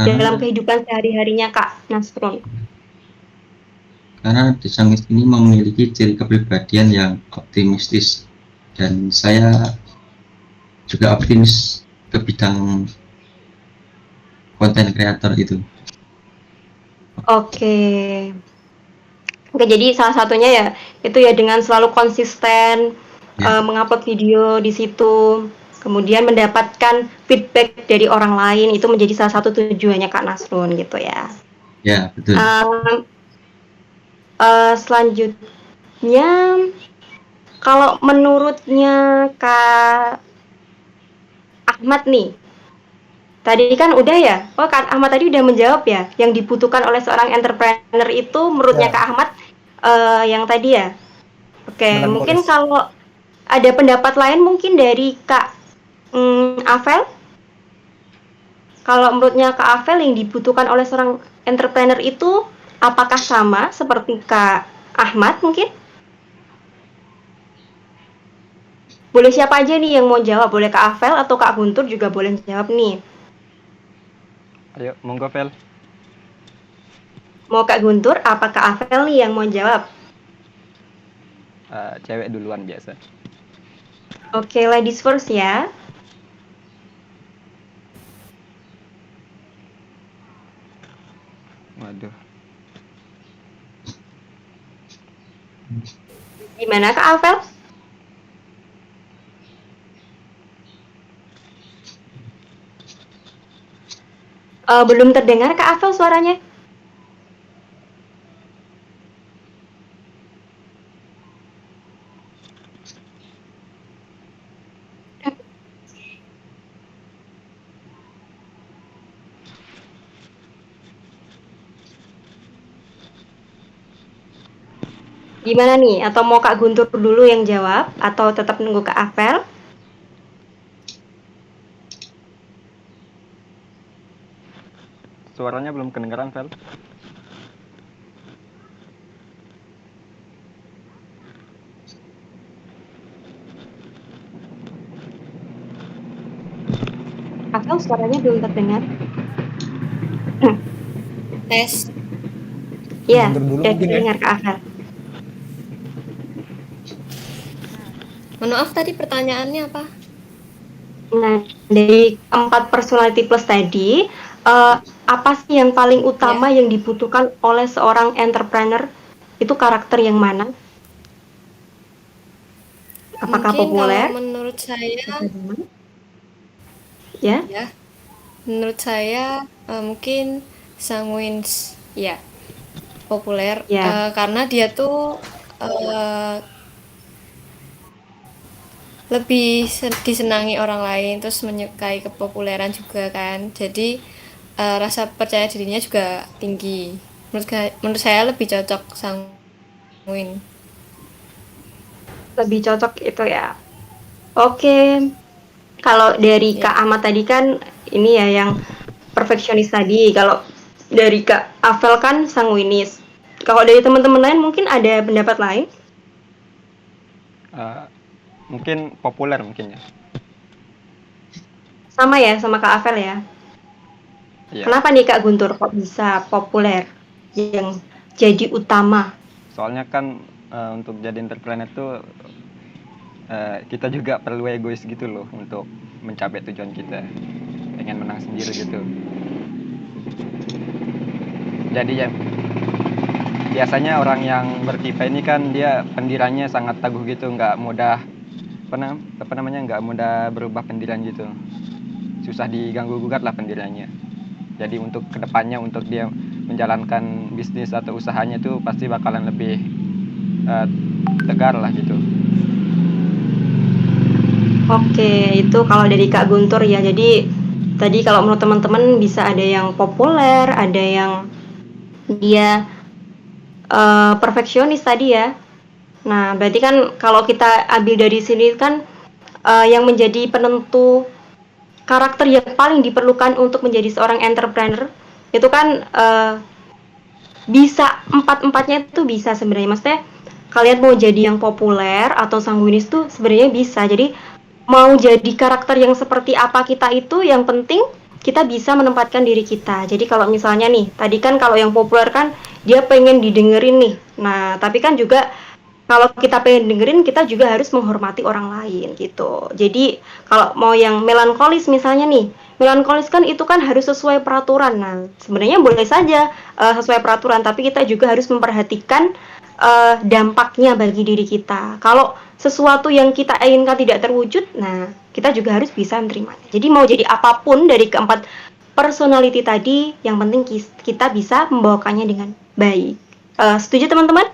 dalam Karena kehidupan sehari-harinya Kak Nasrun? karena Desangis ini memiliki ciri kepribadian yang optimistis dan saya juga optimis ke bidang konten kreator itu. Oke. Oke, jadi salah satunya ya itu ya dengan selalu konsisten Ya, mengupload video di situ, kemudian mendapatkan feedback dari orang lain itu menjadi salah satu tujuannya Kak Nasrun gitu ya. ya betul. Um, Selanjutnya, kalau menurutnya Kak Ahmad nih, tadi kan udah ya, oh Kak Ahmad tadi udah menjawab ya, yang dibutuhkan oleh seorang entrepreneur itu menurutnya Ya, Kak Ahmad yang tadi ya. Oke, mungkin melankolis. kalau ada pendapat lain mungkin dari Kak Avel, kalau menurutnya Kak Avel yang dibutuhkan oleh seorang entrepreneur itu apakah sama seperti Kak Ahmad mungkin? Boleh siapa aja nih yang mau jawab, boleh Kak Avel atau Kak Guntur juga boleh jawab nih. Ayo, monggo Vel. Mau Kak Guntur, apa Kak Avel nih yang mau jawab? Cewek duluan biasa. Oke, ladies first ya. Waduh. Gimana Kak Avel? Belum terdengar Kak Avel suaranya. Gimana nih? Atau mau Kak Guntur dulu yang jawab? Atau tetap nunggu Kak Avel? Suaranya belum kedengeran, Vel. Avel suaranya belum terdengar. Tes. Ya, Mundur dulu udah mungkin ya. terdengar Kak Avel. Mohon maaf tadi pertanyaannya apa? Nah, dari 4 personality plus tadi, apa sih yang paling utama Ya. yang dibutuhkan oleh seorang entrepreneur? Itu karakter yang mana? Apakah Mungkin kalau populer? menurut saya Ya, ya, menurut saya mungkin sanguins ya, populer ya. karena dia tuh eh, lebih disenangi orang lain terus menyukai kepopuleran juga kan. Jadi rasa percaya dirinya juga tinggi. Menurut saya lebih cocok sanguin. Lebih cocok itu ya. Oke. Kalau dari Ya. Kak Ahmad tadi kan ini ya yang perfeksionis tadi. Kalau dari Kak Avel kan sanguinis. Kalau dari teman-teman lain mungkin ada pendapat lain? Uh, Mungkin populer mungkin ya. Sama ya sama Kak Avel ya. Iya. Kenapa nih Kak Guntur kok bisa populer yang jadi utama? Soalnya kan untuk jadi entrepreneur tuh kita juga perlu egois gitu loh untuk mencapai tujuan kita. Pengen menang sendiri gitu. Jadi ya biasanya orang yang bertipe ini kan dia pendirannya sangat teguh gitu, nggak mudah apa namanya, nggak mudah berubah pendirian gitu, susah diganggu gugat lah pendiriannya. Jadi untuk kedepannya untuk dia menjalankan bisnis atau usahanya itu pasti bakalan lebih tegar lah gitu. Oke, itu kalau dari Kak Guntur ya. Jadi tadi kalau menurut teman-teman bisa ada yang populer, ada yang dia perfeksionis tadi ya. Nah, berarti kan kalau kita ambil dari sini kan yang menjadi penentu karakter yang paling diperlukan untuk menjadi seorang entrepreneur itu kan bisa empat-empatnya itu bisa sebenarnya. Maksudnya kalian mau jadi yang populer atau sanguinis tuh sebenarnya bisa. Jadi mau jadi karakter yang seperti apa kita itu yang penting kita bisa menempatkan diri kita. Jadi kalau misalnya nih, tadi kan kalau yang populer kan dia pengen didengerin nih. Nah, tapi kan juga kalau kita pengen dengerin kita juga harus menghormati orang lain gitu. Jadi kalau mau yang melankolis misalnya nih, melankolis kan itu kan harus sesuai peraturan. Nah, sebenarnya boleh saja sesuai peraturan, tapi kita juga harus memperhatikan dampaknya bagi diri kita. Kalau sesuatu yang kita inginkan tidak terwujud, nah kita juga harus bisa menerimanya. Jadi mau jadi apapun dari keempat personality tadi, yang penting kita bisa membawakannya dengan baik. Setuju teman-teman?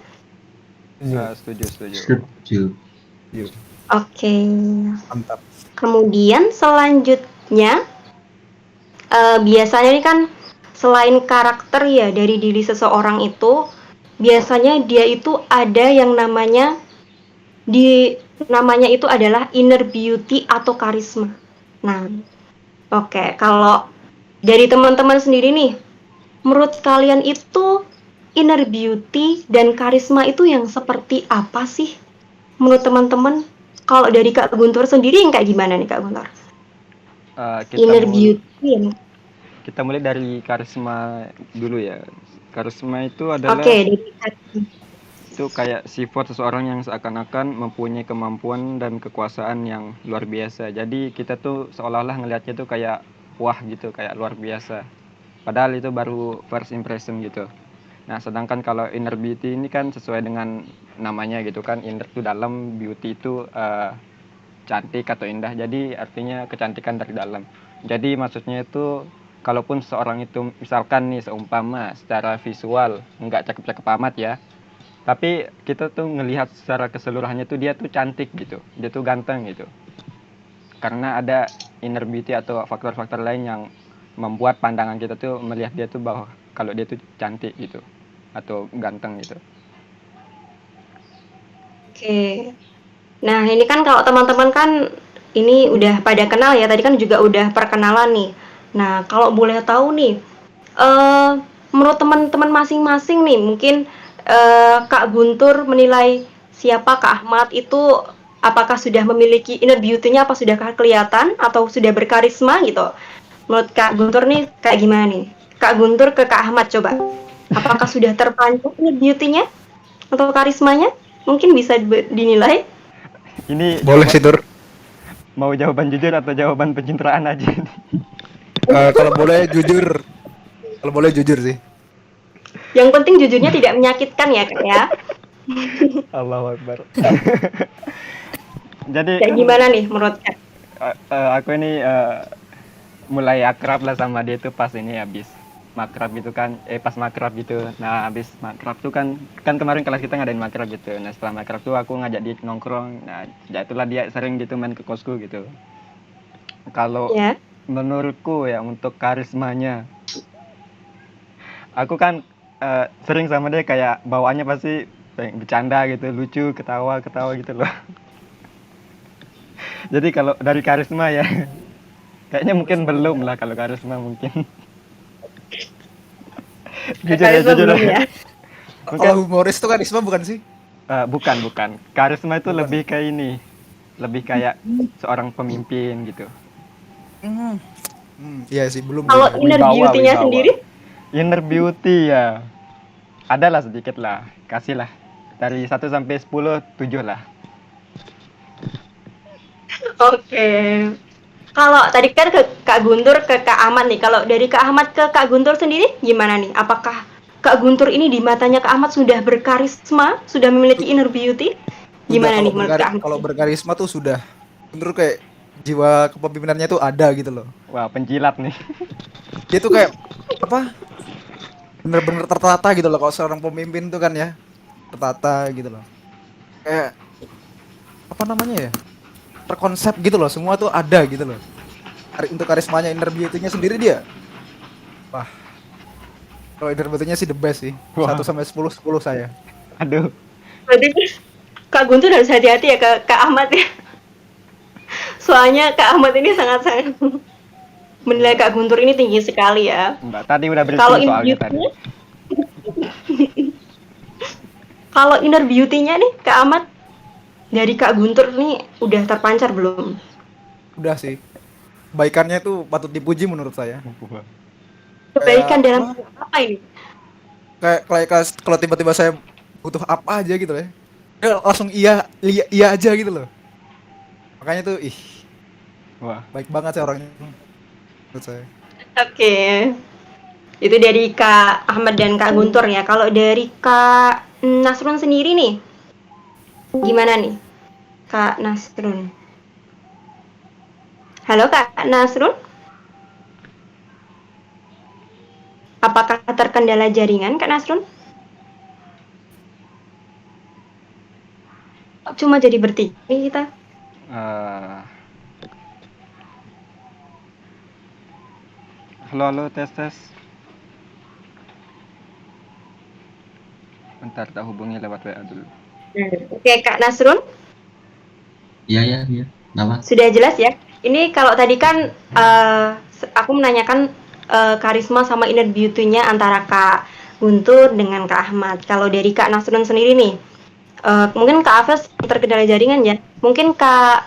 Setuju. Setuju. Oke. Mantap. Kemudian selanjutnya biasanya ini kan selain karakter ya dari diri seseorang itu, biasanya dia itu ada yang namanya itu adalah inner beauty atau karisma. Nah, oke, kalau dari teman-teman sendiri nih, menurut kalian itu inner beauty dan karisma itu yang seperti apa sih? Menurut teman-teman, kalau dari Kak Guntur sendiri yang kayak gimana nih Kak Guntur? Inner beauty. Kita mulai dari karisma dulu ya. Karisma itu adalah itu kayak sifat seseorang yang seakan-akan mempunyai kemampuan dan kekuasaan yang luar biasa. Jadi kita tuh seolah-olah ngelihatnya tuh kayak wah gitu, kayak luar biasa. Padahal itu baru first impression gitu. Nah, sedangkan kalau inner beauty ini kan sesuai dengan namanya gitu kan, inner itu dalam, beauty itu cantik atau indah. Jadi artinya kecantikan dari dalam. Jadi maksudnya itu kalaupun seorang itu misalkan nih seumpama secara visual nggak cakep-cakep amat ya, tapi kita tuh ngelihat secara keseluruhannya tuh dia tuh cantik gitu, dia tuh ganteng gitu. Karena ada inner beauty atau faktor-faktor lain yang membuat pandangan kita tuh melihat dia tuh bahwa kalau dia tuh cantik gitu atau ganteng gitu. Oke. Nah, ini kan kalau teman-teman kan ini udah pada kenal ya, tadi kan juga udah perkenalan nih. Nah, kalau boleh tahu nih, menurut teman-teman masing-masing nih, mungkin Kak Guntur menilai siapa Kak Ahmad itu apakah sudah memiliki inner beauty-nya, apa sudah kelihatan atau sudah berkarisma gitu. Menurut Kak Guntur nih kayak gimana nih? Kak Guntur ke Kak Ahmad coba. Apakah sudah terpancing inner beauty-nya atau karismanya? Mungkin bisa dinilai. Ini Boleh sih, Tur. mau jawaban jujur atau jawaban pencitraan aja nih? Kalau boleh jujur. Kalau boleh jujur sih. Yang penting jujurnya tidak menyakitkan ya Kak ya. Allahu Akbar. Jadi Kayak gimana nih menurut Kak? aku ini mulai akrab lah sama dia tuh pas ini habis makrab gitu kan, pas makrab gitu. Nah, habis makrab tuh kan kemarin kelas kita ngadain makrab gitu. Nah, setelah makrab tuh aku ngajak dia nongkrong. Nah, itulah dia sering gitu main ke kosku gitu. Kalau menurutku ya untuk karismanya, aku kan sering sama dia kayak bawaannya pasti bercanda gitu, lucu, ketawa gitu loh. Jadi kalau dari karisma ya kayaknya mungkin belum lah kalau karisma mungkin. jujur ya. Kalau humoris tuh karisma bukan sih? Bukan. Karisma itu lebih kayak ini, lebih kayak seorang pemimpin gitu. Iya sih, belum. Kalau inner beauty-nya sendiri? Inner beauty ya, ada lah sedikit lah, kasih lah. Dari 1 sampai 10, 7 lah. Oke. Kalau tadi kan ke Kak Guntur ke Kak Ahmad nih. Kalau dari Kak Ahmad ke Kak Guntur sendiri gimana nih? Apakah Kak Guntur ini di matanya Kak Ahmad sudah berkarisma, sudah memiliki inner beauty? Udah Gimana nih menurut Kak Ahmad? kalau berkarisma tuh sudah menurut kayak jiwa kepemimpinannya tuh ada gitu loh. Wah, penjilat nih. Dia tuh kayak apa? Bener-bener tertata gitu loh kalau seorang pemimpin tuh kan ya. Tertata gitu loh. Kayak apa namanya ya? Terkonsep gitu loh, semua tuh ada gitu loh. Untuk karismanya inner beauty-nya sendiri dia. Wah, kalau inner beauty-nya sih the best sih. Wah. 1 sampai 10, 10 saya. Aduh. Berarti Kak Guntur harus hati-hati ya ke Kak Ahmad ya. Soalnya Kak Ahmad ini sangat-sangat menilai Kak Guntur ini tinggi sekali ya. Mbak tadi udah Kalau briefing inner soalnya tadi. beauty-nya, kalau inner beauty-nya nih Kak Ahmad dari Kak Guntur nih udah terpancar belum? Udah sih. Kebaikannya tuh patut dipuji menurut saya. Kebaikan Kayak dalam apa? apa ini? Kalau tiba-tiba saya butuh apa aja gitu ya. Dia langsung iya aja gitu loh. Makanya tuh Wah. baik banget sih orangnya menurut saya. Oke. Itu dari Kak Ahmad dan Kak Guntur ya. Kalau dari Kak Nasrun sendiri nih, gimana nih? Kak Nasrun. Halo Kak Nasrun, apakah terkendala jaringan Kak Nasrun? Cuma jadi bertiga nih kita. Eh, halo, tes. Bentar, tak hubungi lewat WA dulu. Oke Kak Nasrun, Iya. Nama? sudah jelas ya. Ini kalau tadi kan aku menanyakan karisma sama inner beauty-nya antara Kak Guntur dengan Kak Ahmad. Kalau dari Kak Nasrun sendiri nih, mungkin Kak Afes terkendala jaringan ya. Mungkin Kak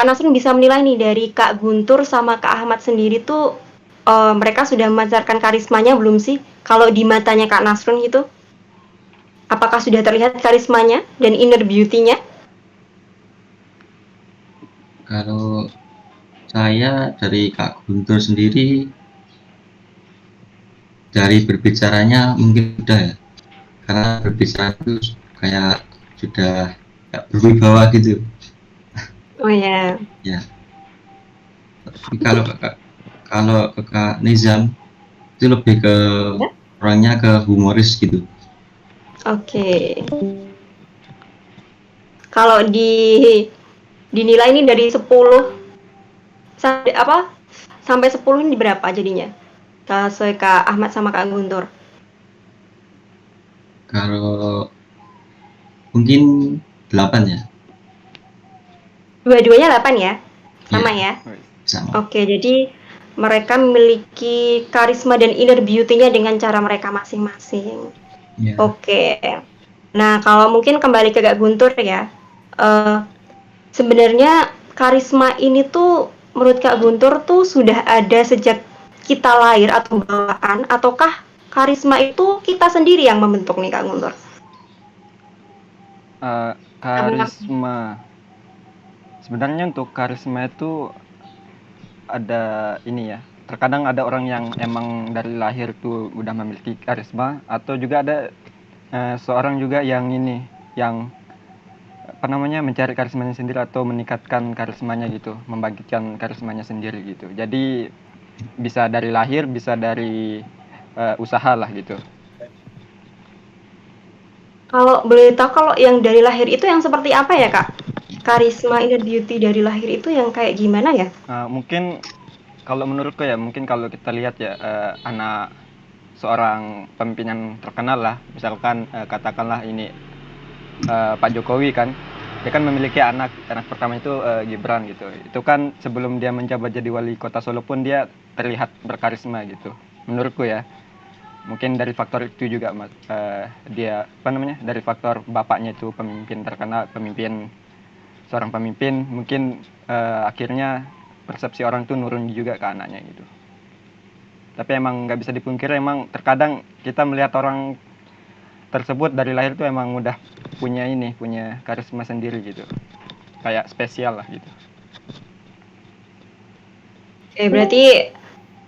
Nasrun bisa menilai nih dari Kak Guntur sama Kak Ahmad sendiri tuh mereka sudah memancarkan karismanya belum sih? Kalau di matanya Kak Nasrun gitu, apakah sudah terlihat karismanya dan inner beauty-nya? Kalau saya dari Kak Guntur sendiri, dari berbicaranya mungkin udah ya, karena berbicara itu kayak sudah gak berwibawa gitu Oh ya. ya. Tapi kalau ke Kak Nizam itu lebih ke Ya? orangnya ke humoris gitu. Oke. Kalau dinilai ini dari 10 sampai 10 ini berapa jadinya? Kak Ahmad sama Kak Guntur. Kalau mungkin 8 ya. Dua-duanya 8 ya? Sama ya? Sama. Oke, jadi mereka memiliki karisma dan inner beauty-nya dengan cara mereka masing-masing. Ya. Oke. Nah, kalau mungkin kembali ke Kak Guntur ya. Sebenarnya karisma ini tuh menurut Kak Guntur tuh sudah ada sejak kita lahir atau bawaan, ataukah karisma itu kita sendiri yang membentuk nih Kak Guntur? Karisma. Sebenarnya untuk karisma itu ada ini ya. Terkadang ada orang yang emang dari lahir tuh udah memiliki karisma, atau juga ada seorang juga yang ini, yang mencari karismanya sendiri atau meningkatkan karismanya gitu, membangkitkan karismanya sendiri gitu. Jadi bisa dari lahir, bisa dari usaha lah gitu. Kalau boleh tahu, kalau yang dari lahir itu yang seperti apa ya Kak? Karisma inner beauty dari lahir itu yang kayak gimana ya? Mungkin kalau menurutku ya, mungkin kalau kita lihat ya, anak seorang pemimpin yang terkenal lah, misalkan katakanlah ini Pak Jokowi kan, dia kan memiliki anak pertama itu Gibran gitu. Itu kan sebelum dia menjabat jadi wali kota Solo pun dia terlihat berkarisma gitu, menurutku ya. Mungkin dari faktor itu juga dia dari faktor bapaknya itu pemimpin terkenal, seorang pemimpin, mungkin akhirnya persepsi orang tuh nurun juga ke anaknya gitu. Tapi emang nggak bisa dipungkiri, emang terkadang kita melihat orang tersebut dari lahir tuh emang udah punya karisma sendiri gitu, kayak spesial lah gitu. Oke, berarti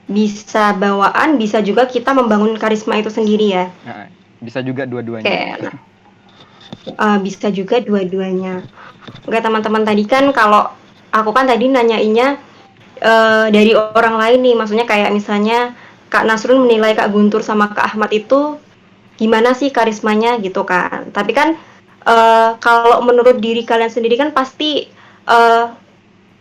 bisa bawaan, bisa juga kita membangun karisma itu sendiri ya? Nah, bisa juga dua-duanya. Oke. bisa juga dua-duanya. Oke teman-teman, tadi kan kalau aku kan tadi nanyainnya dari orang lain nih, maksudnya kayak misalnya Kak Nasrun menilai Kak Guntur sama Kak Ahmad itu gimana sih karismanya gitu kan. Tapi kan kalau menurut diri kalian sendiri kan pasti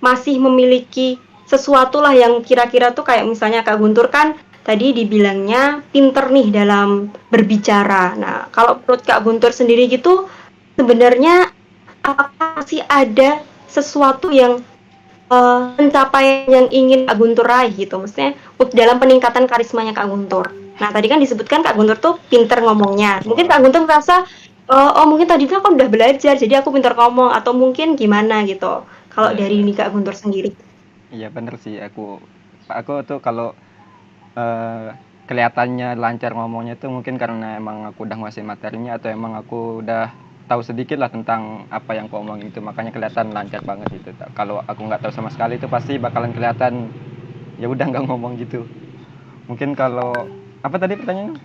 masih memiliki sesuatu lah yang kira-kira tuh kayak misalnya Kak Guntur kan tadi dibilangnya pinter nih dalam berbicara. Nah, kalau menurut Kak Guntur sendiri gitu, sebenarnya apakah sih ada sesuatu yang pencapaian yang ingin Kak Guntur raih gitu, maksudnya dalam peningkatan karismanya Kak Guntur. Nah, tadi kan disebutkan Kak Guntur tuh pinter ngomongnya. Mungkin Kak Guntur merasa, oh mungkin tadi tuh aku udah belajar, jadi aku pinter ngomong, atau mungkin gimana gitu. Kalau Iya, dari iya. ini Kak Guntur sendiri. Iya bener sih, aku tuh kalau kelihatannya lancar ngomongnya tuh mungkin karena emang aku udah nguasain materinya atau emang aku udah tahu sedikit lah tentang apa yang aku omongin itu, makanya kelihatan lancar banget gitu. Kalau aku nggak tahu sama sekali itu pasti bakalan kelihatan ya udah nggak ngomong gitu. Mungkin kalau apa tadi pertanyaannya?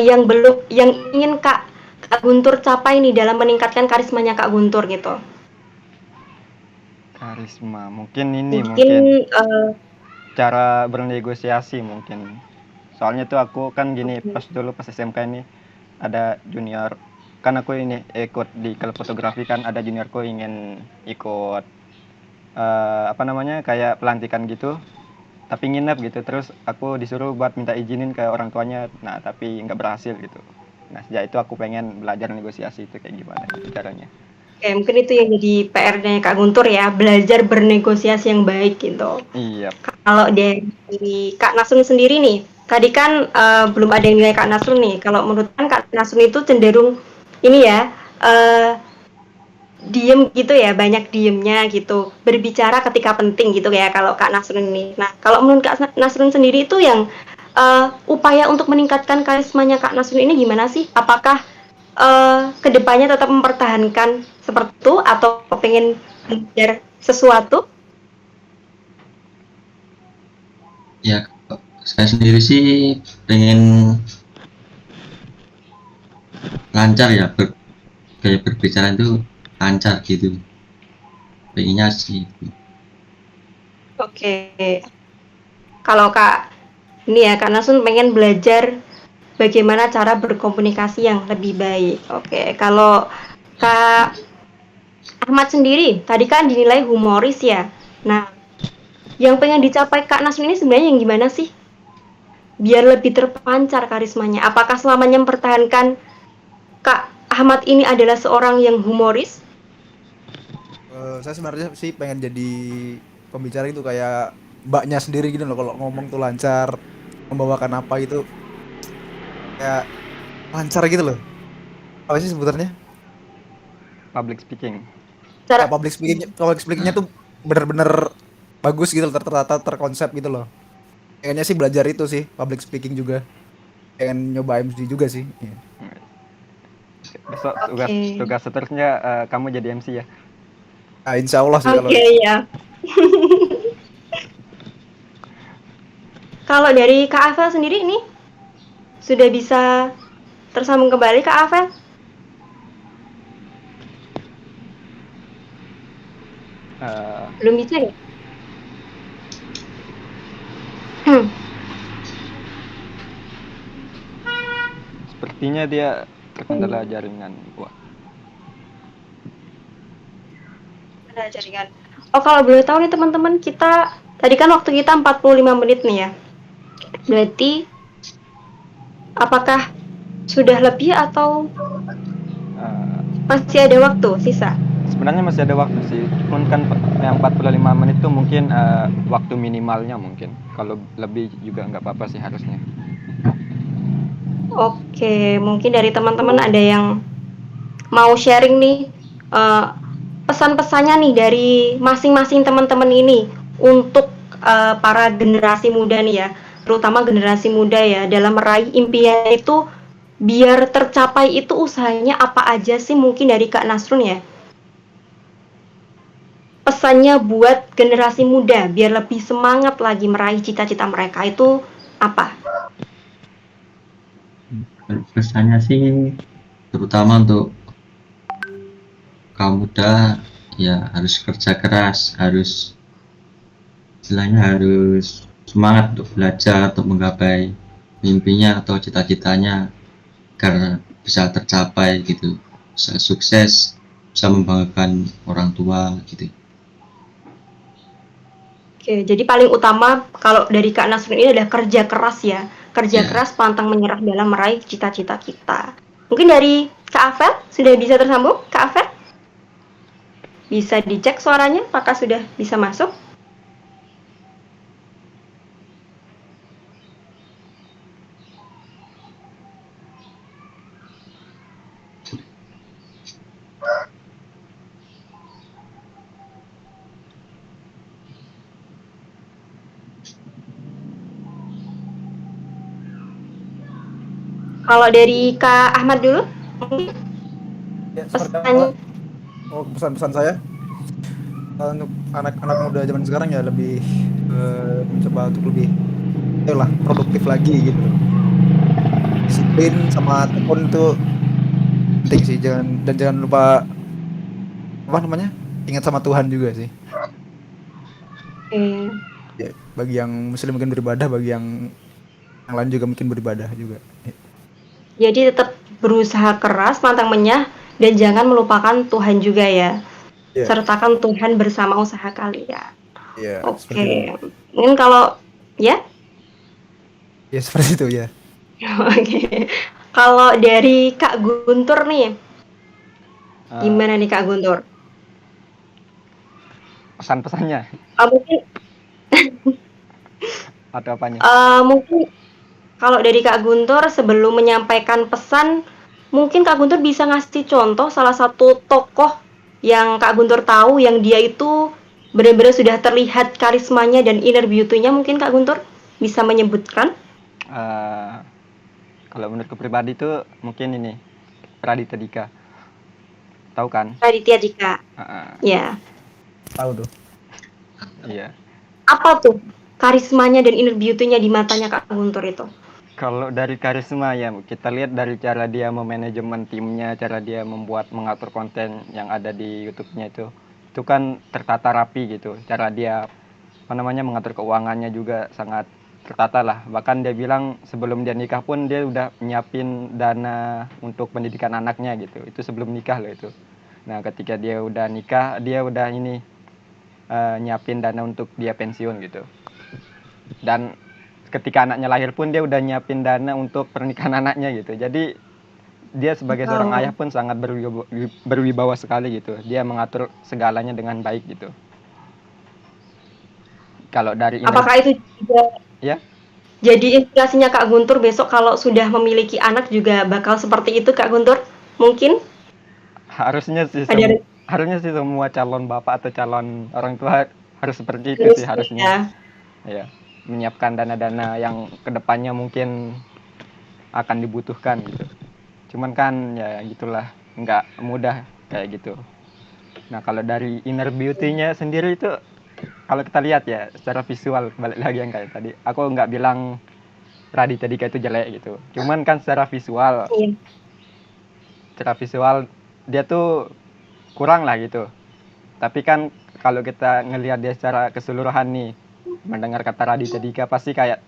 Yang belum, yang ingin Kak Guntur capai nih dalam meningkatkan karismanya Kak Guntur gitu. Karisma. Mungkin ini Mungkin mungkin cara bernegosiasi mungkin. Soalnya tuh aku kan gini pas SMK ini ada junior, kan aku ini ikut di klub fotografi, kan ada juniorku ingin ikut apa namanya kayak pelantikan gitu, tapi nginep gitu, terus aku disuruh buat minta izinin ke orang tuanya, nah tapi nggak berhasil gitu. Nah sejak itu aku pengen belajar negosiasi itu kayak gimana gitu caranya. Oke, mungkin itu yang jadi PR-nya Kak Guntur ya, belajar bernegosiasi yang baik gitu. Iya. Kalau dari Kak Nasrun sendiri nih, tadi kan belum ada yang nilai Kak Nasrun nih. Kalau menurut kan Kak Nasrun itu cenderung ini ya, diem gitu ya, banyak diemnya gitu, berbicara ketika penting gitu ya kalau Kak Nasrun ini. Nah, kalau menurut Kak Nasrun sendiri itu yang upaya untuk meningkatkan karismanya Kak Nasrun ini gimana sih? Apakah kedepannya tetap mempertahankan seperti itu atau pengen belajar sesuatu? Ya, saya sendiri sih pengen lancar ya, gaya berbicara itu lancar gitu. Pengennya sih. Oke. Kalau Kak ini ya, Kak Nasun pengen belajar bagaimana cara berkomunikasi yang lebih baik. Oke, kalau Kak Ahmad sendiri, tadi kan dinilai humoris ya. Nah, yang pengen dicapai Kak Nasun ini sebenarnya yang gimana sih? Biar lebih terpancar karismanya. Apakah selamanya mempertahankan Kak Ahmad ini adalah seorang yang humoris? Saya sebenarnya sih pengen jadi pembicara itu kayak mbaknya sendiri gitu loh, kalau ngomong tuh lancar, membawakan apa itu kayak lancar gitu loh. Apa sih sebutannya? Public speaking. Ya, Cara public speakingnya tuh bener-bener bagus gitu loh, tertata, terkonsep gitu loh. Kayaknya sih belajar itu sih, public speaking juga. Pengen nyoba MC juga sih. Iya. Besok tugas Oke. tugas seterusnya kamu jadi MC ya. Nah, insya Allah sih kalau Oke ya. Kalau dari Kak Avel sendiri ini sudah bisa tersambung kembali Kak Avel? Belum bisa ya? Sepertinya dia terkendala jaringan. Wah. Ada jaringan. Oh, kalau boleh tahu nih teman-teman, kita tadi kan waktu kita 45 menit nih ya. Berarti apakah sudah lebih atau eh, masih ada waktu sisa? Sebenarnya masih ada waktu sih. Cuman kan yang 45 menit itu mungkin waktu minimalnya mungkin. Kalau lebih juga nggak apa-apa sih harusnya. Oke, mungkin dari teman-teman ada yang mau sharing nih pesan-pesannya nih dari masing-masing teman-teman ini untuk para generasi muda nih ya, terutama generasi muda ya, dalam meraih impian itu biar tercapai itu usahanya apa aja sih, mungkin dari Kak Nasrun ya. Pesannya buat generasi muda biar lebih semangat lagi meraih cita-cita mereka itu apa? Kalau pesannya sih terutama untuk kaum muda ya harus kerja keras, harus istilahnya harus semangat untuk belajar untuk menggapai mimpinya atau cita-citanya agar bisa tercapai gitu, bisa sukses, bisa membanggakan orang tua gitu. Oke, jadi paling utama kalau dari Kak Nasrun ini adalah kerja keras ya. Kerja Ya, keras, pantang menyerah dalam meraih cita-cita kita. Mungkin dari Kak Afel sudah bisa tersambung? Kak Afel? Bisa dicek suaranya apakah sudah bisa masuk? Kalau dari Kak Ahmad dulu, mungkin Ya, seperti apa? pesan. Oh, pesan-pesan saya untuk anak-anak muda zaman sekarang ya lebih mencoba untuk lebih lah produktif lagi gitu. Disiplin sama tekun itu penting sih, jangan lupa apa namanya? Ingat sama Tuhan juga sih. Oke. Ya, bagi yang muslim mungkin beribadah, bagi yang lain juga mungkin beribadah juga. Jadi tetap berusaha keras, pantang menyerah, dan jangan melupakan Tuhan juga ya. Iya, Sertakan Tuhan bersama usaha kalian. iya, seperti itu. Oke. Mungkin kalau ya, Ya, seperti itu ya. oke. Kalau dari Kak Guntur nih, Eh, gimana nih Kak Guntur? pesan-pesannya Mungkin atau apanya? mungkin kalau dari Kak Guntur sebelum menyampaikan pesan, mungkin Kak Guntur bisa ngasih contoh salah satu tokoh yang Kak Guntur tahu yang dia itu benar-benar sudah terlihat karismanya dan inner beauty-nya, mungkin Kak Guntur bisa menyebutkan. Eh, kalau menurutku pribadi itu mungkin ini Raditya Dika, tahu kan? Raditya Dika. Eh, Ya. Tahu tuh. iya. Apa tuh karismanya dan inner beauty-nya di matanya Kak Guntur itu? Kalau dari karisma ya kita lihat dari cara dia memanajemen timnya, cara dia mengatur konten yang ada di YouTube-nya itu kan tertata rapi gitu. Cara dia mengatur keuangannya juga sangat tertata lah. Bahkan dia bilang sebelum dia nikah pun dia udah nyiapin dana untuk pendidikan anaknya gitu. Itu sebelum nikah loh itu. Nah, ketika dia udah nikah, dia udah ini nyiapin dana untuk dia pensiun gitu. Dan ketika anaknya lahir pun dia udah nyiapin dana untuk pernikahan anaknya gitu. Jadi dia sebagai seorang ayah Wow. pun sangat berwibawa sekali gitu. Dia mengatur segalanya dengan baik gitu. Kalau dari inner Apakah itu juga ya jadi inspirasinya Kak Guntur besok kalau sudah memiliki anak juga bakal seperti itu Kak Guntur? Mungkin harusnya sih ada harusnya sih semua calon bapak atau calon orang tua harus seperti itu sih harusnya harusnya. ya. Ya, menyiapkan dana-dana yang kedepannya mungkin akan dibutuhkan gitu. Cuman kan ya gitulah, nggak mudah kayak gitu. Nah, kalau dari inner beauty-nya sendiri itu kalau kita lihat ya secara visual, balik lagi yang kayak tadi. Aku nggak bilang Raditya Dika itu jelek gitu. Cuman kan Iya. secara visual dia tuh kurang lah gitu. Tapi kan kalau kita ngelihat dia secara keseluruhan nih, mendengar kata Raditya Dika pasti kayak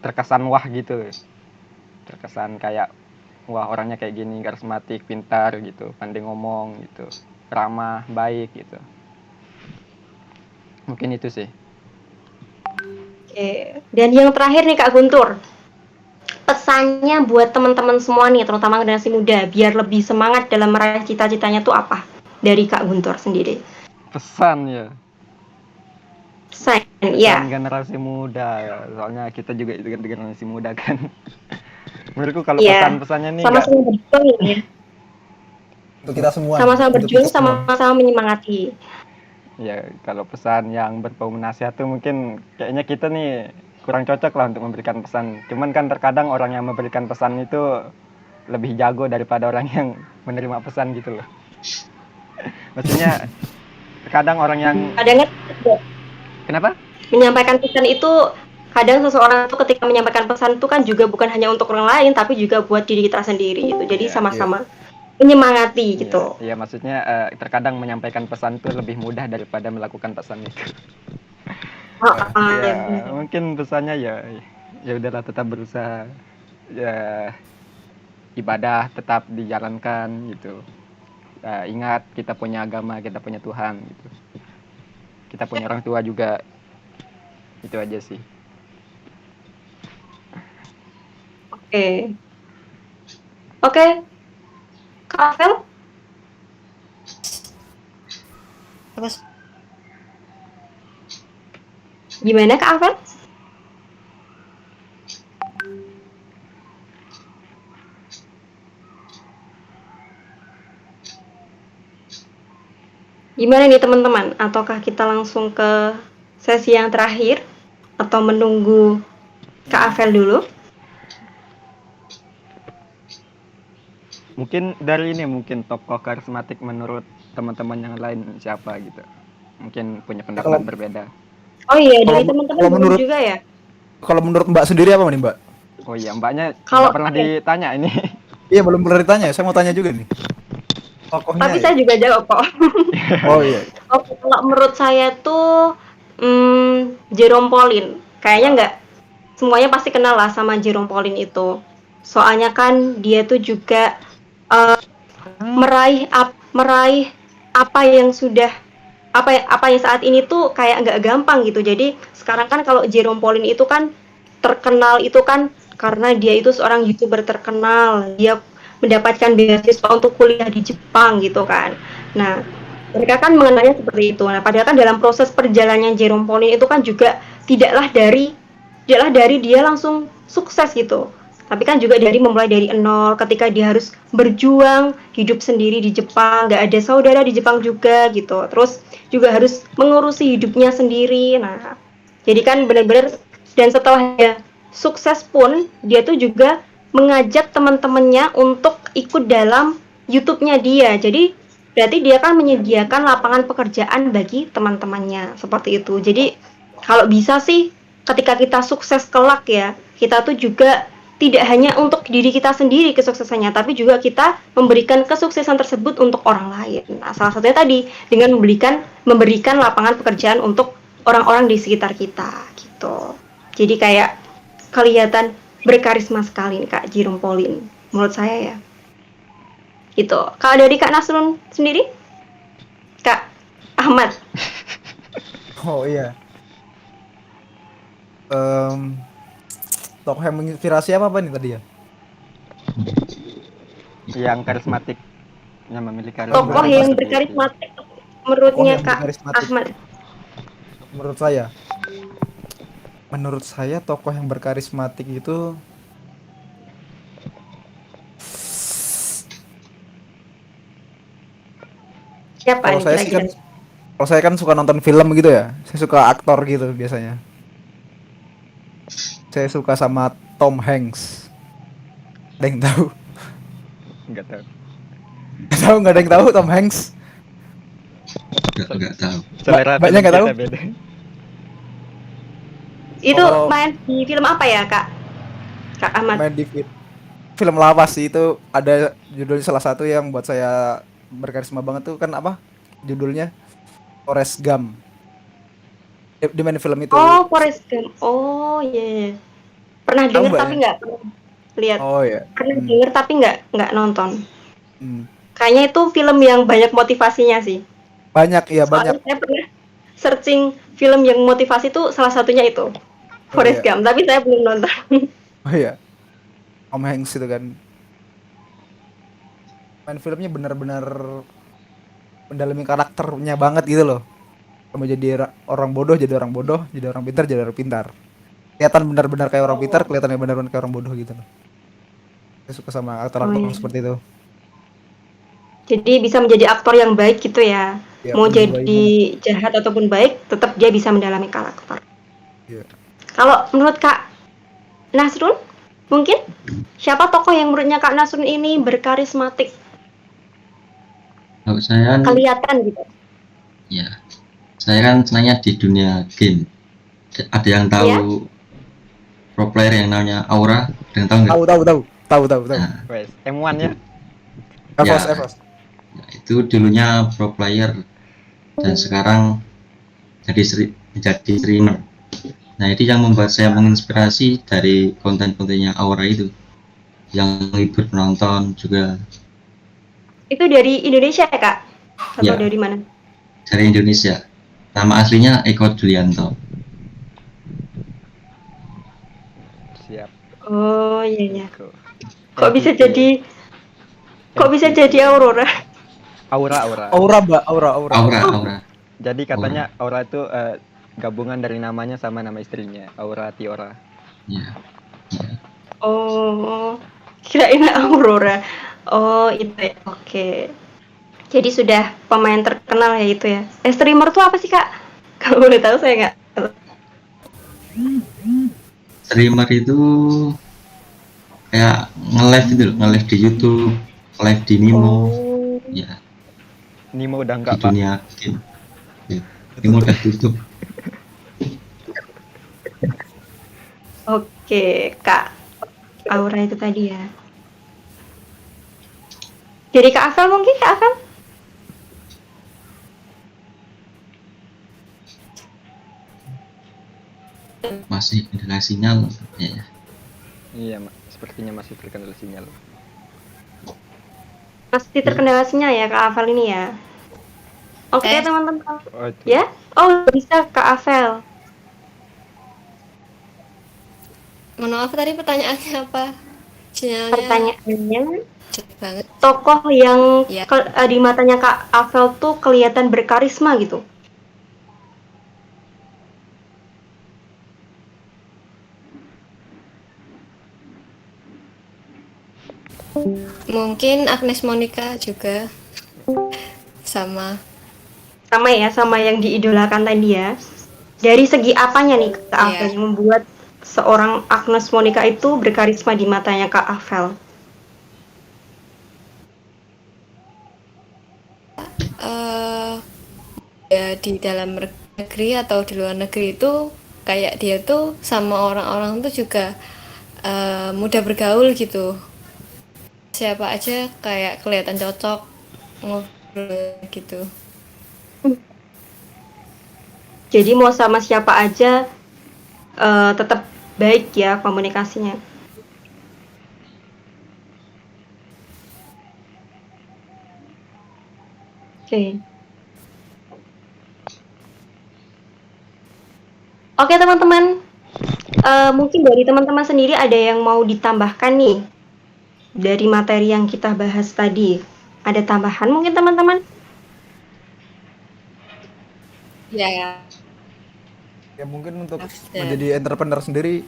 terkesan wah gitu. Terkesan kayak wah orangnya kayak gini, karismatik, pintar gitu, pandai ngomong gitu, ramah, baik gitu. Mungkin itu sih. Oke. Dan yang terakhir nih Kak Guntur, pesannya buat teman-teman semua nih, terutama generasi muda, biar lebih semangat dalam meraih cita-citanya tuh apa? Dari Kak Guntur sendiri. Pesan ya, Pesan, pesan ya. generasi muda ya. Soalnya kita juga itu generasi muda kan. Menurutku kalau Iya. pesan-pesannya nih nggak Sama-sama berjuang ya. Untuk kita semua nih, Sama-sama untuk kita berjuang, semua. sama-sama menyemangati. ya kalau pesan yang berbau nasihat tuh mungkin kayaknya kita nih kurang cocok lah untuk memberikan pesan. Cuman kan terkadang orang yang memberikan pesan itu lebih jago daripada orang yang menerima pesan gitu loh. Maksudnya terkadang orang yang Kadang kan kenapa? menyampaikan pesan itu kadang seseorang itu ketika menyampaikan pesan itu kan juga bukan hanya untuk orang lain tapi juga buat diri kita sendiri gitu. Jadi Iya, sama-sama menyemangati iya, gitu. iya, maksudnya terkadang menyampaikan pesan itu lebih mudah daripada melakukan pesan itu. Ya, Ya, benar. mungkin pesannya ya, ya udahlah tetap berusaha, ya ibadah tetap dijalankan gitu. Ingat kita punya agama, kita punya Tuhan gitu. Kita punya orang tua juga. Itu aja sih. Oke. Oke, Kak Afel, Apa gimana Kak Afel? Gimana nih teman-teman? Ataukah kita langsung ke sesi yang terakhir? Atau menunggu Kak Afel dulu? Mungkin dari ini mungkin tokoh karismatik menurut teman-teman yang lain siapa gitu. Mungkin punya pendapat Kalau berbeda. Oh iya, kalau dari teman-teman kalau belum menurut juga ya? kalau menurut Mbak sendiri apa nih, Mbak? Oh iya, mbaknya Kalau nggak pernah ditanya ini. Iya, belum pernah ditanya. Saya mau tanya juga nih. Tokohnya tapi ya. saya juga jawab kok. Oh iya. Oke, kalau menurut saya tuh Jerome Pauline. Kayaknya nggak semuanya pasti kenal lah sama Jerome Pauline itu. Soalnya kan dia tuh juga eh, meraih apa yang sudah apa yang saat ini tuh kayak nggak gampang gitu. Jadi sekarang kan kalau Jerome Pauline itu kan terkenal itu kan karena dia itu seorang YouTuber terkenal. Dia mendapatkan beasiswa untuk kuliah di Jepang gitu kan. Nah, mereka kan mengenalnya seperti itu. Nah, padahal kan dalam proses perjalanannya Jerome Pauline itu kan juga tidaklah dari dia langsung sukses gitu. Tapi kan juga dari memulai dari nol ketika dia harus berjuang hidup sendiri di Jepang, nggak ada saudara di Jepang juga gitu. Terus juga harus mengurusi hidupnya sendiri. Nah, jadi kan benar-benar dan setelah dia sukses pun dia tuh juga mengajak teman-temannya untuk ikut dalam YouTube-nya dia. Jadi berarti dia kan menyediakan lapangan pekerjaan bagi teman-temannya seperti itu. Jadi kalau bisa sih ketika kita sukses kelak ya, kita tuh juga tidak hanya untuk diri kita sendiri kesuksesannya, tapi juga kita memberikan kesuksesan tersebut untuk orang lain. Nah, salah satunya tadi dengan memberikan lapangan pekerjaan untuk orang-orang di sekitar kita gitu. Jadi kayak kelihatan berkarisma sekali nih Kak Jerome Pauline menurut saya ya. Gitu. Kalau dari Kak Nasrun sendiri? Kak Ahmad. Oh iya. Tokoh yang menginspirasi apa nih tadi ya? Yang karismatik, yang memiliki karisma. Tokoh yang berkarismatik menurutnya Tokoh yang Kak berkarismatik. Ahmad. Menurut saya tokoh yang berkarismatik itu Siapa kalau nih saya sih kira-kira? kan kalau saya kan suka nonton film gitu ya. Saya suka aktor gitu biasanya. Saya suka sama Tom Hanks. Ada yang tahu? Enggak tahu. Nggak ada yang tahu Tom Hanks. Nggak tahu. Selera Banyak film nggak tahu? kita beda. Itu Oh. main di film apa ya Kak? Kak Ahmad. Main di film lawas sih, itu ada judulnya, salah satu yang buat saya berkarisma banget tuh kan apa? Judulnya Forrest Gump. Dia main film itu. Oh, Forrest Gump. Oh, iya. Yeah. Pernah Tahu denger nggak tapi ya? nggak pernah lihat. Oh ya. Pernah denger tapi nggak nonton. Hmm. Kayaknya itu film yang banyak motivasinya sih. Banyak ya, Soalnya banyak. saya pernah searching film yang motivasi itu salah satunya itu Forrest iya. Gump, tapi saya belum nonton. Oh iya. Tom Hanks itu kan. Main filmnya benar-benar mendalami karakternya banget gitu loh. Mau jadi orang bodoh jadi orang bodoh, jadi orang pintar jadi orang pintar. Kelihatan benar-benar kayak orang pintar, kelihatannya benar-benar kayak orang bodoh gitu loh. Saya suka sama aktor-aktor Oh, iya. seperti itu. Jadi bisa menjadi aktor yang baik gitu ya. Ya, Mau menjiwai jadi jahat ataupun baik, tetap dia bisa mendalami karakter. Iya. Kalau menurut Kak Nasrun, mungkin siapa tokoh yang menurutnya Kak Nasrun ini berkarismatik, Kalau saya kan, kelihatan gitu? ya, saya kan senangnya di dunia game. Ada yang tahu pro player yang namanya Aura, ada yang tahu nggak? Tahu. Nah, Wes, M1 ya. Ya. Evos. itu dulunya pro player dan sekarang menjadi streamer. Nah, itu yang membuat saya menginspirasi dari konten-kontennya Aura itu, yang menghibur penonton juga. Itu dari Indonesia ya, Kak? Atau Ya. dari mana? Dari Indonesia. Nama aslinya Eko Julianto. Siap. Oh iya. Go. Kok bisa MVP. jadi Aurora? Aura. Aura, Mbak, Aura. Aura. Jadi katanya Aura itu gabungan dari namanya sama nama istrinya, Aura Tiora. Ya. Oh, kirain Aurora. Oh, itu ya. Oke. Jadi sudah pemain terkenal ya itu ya. Streamer tuh apa sih, Kak? Kalau boleh tahu saya nggak. Streamer itu kayak nge-live gitu loh, nge-live di YouTube, live di Nimo, Oh. ya Nimo udah di enggak, Pak. dunia game. Ya, Nimo udah tutup. Oke, Kak. Aura itu tadi ya. Jadi Kak Afel mungkin, Kak Afel? Masih kendala sinyal ya. Iya, sepertinya masih terkendala sinyal. Masih terkendala sinyal ya Kak Afel ini ya. Oke, teman-teman. Oh, itu. Ya? Oh, bisa Kak Afel. Mohon maaf tadi pertanyaannya apa? Sinyalnya Pertanyaannya, jelek banget. tokoh yang Ya. di matanya Kak Afel tuh kelihatan berkarisma gitu. Mungkin Agnes Monica juga sama. Sama ya, sama yang diidolakan tadi ya. Dari segi apanya nih Kak Afel Iya. yang membuat seorang Agnes Monica itu berkarisma di matanya Kak Afel? Ya di dalam negeri atau di luar negeri itu kayak dia tuh sama orang-orang tuh juga mudah bergaul gitu. Siapa aja kayak kelihatan cocok ngobrol gitu. Jadi mau sama siapa aja tetap baik ya komunikasinya. Oke. Oke teman-teman, mungkin dari teman-teman sendiri ada yang mau ditambahkan nih dari materi yang kita bahas tadi. Ada tambahan mungkin teman-teman? Ya. Ya mungkin untuk Maksudnya. menjadi entrepreneur sendiri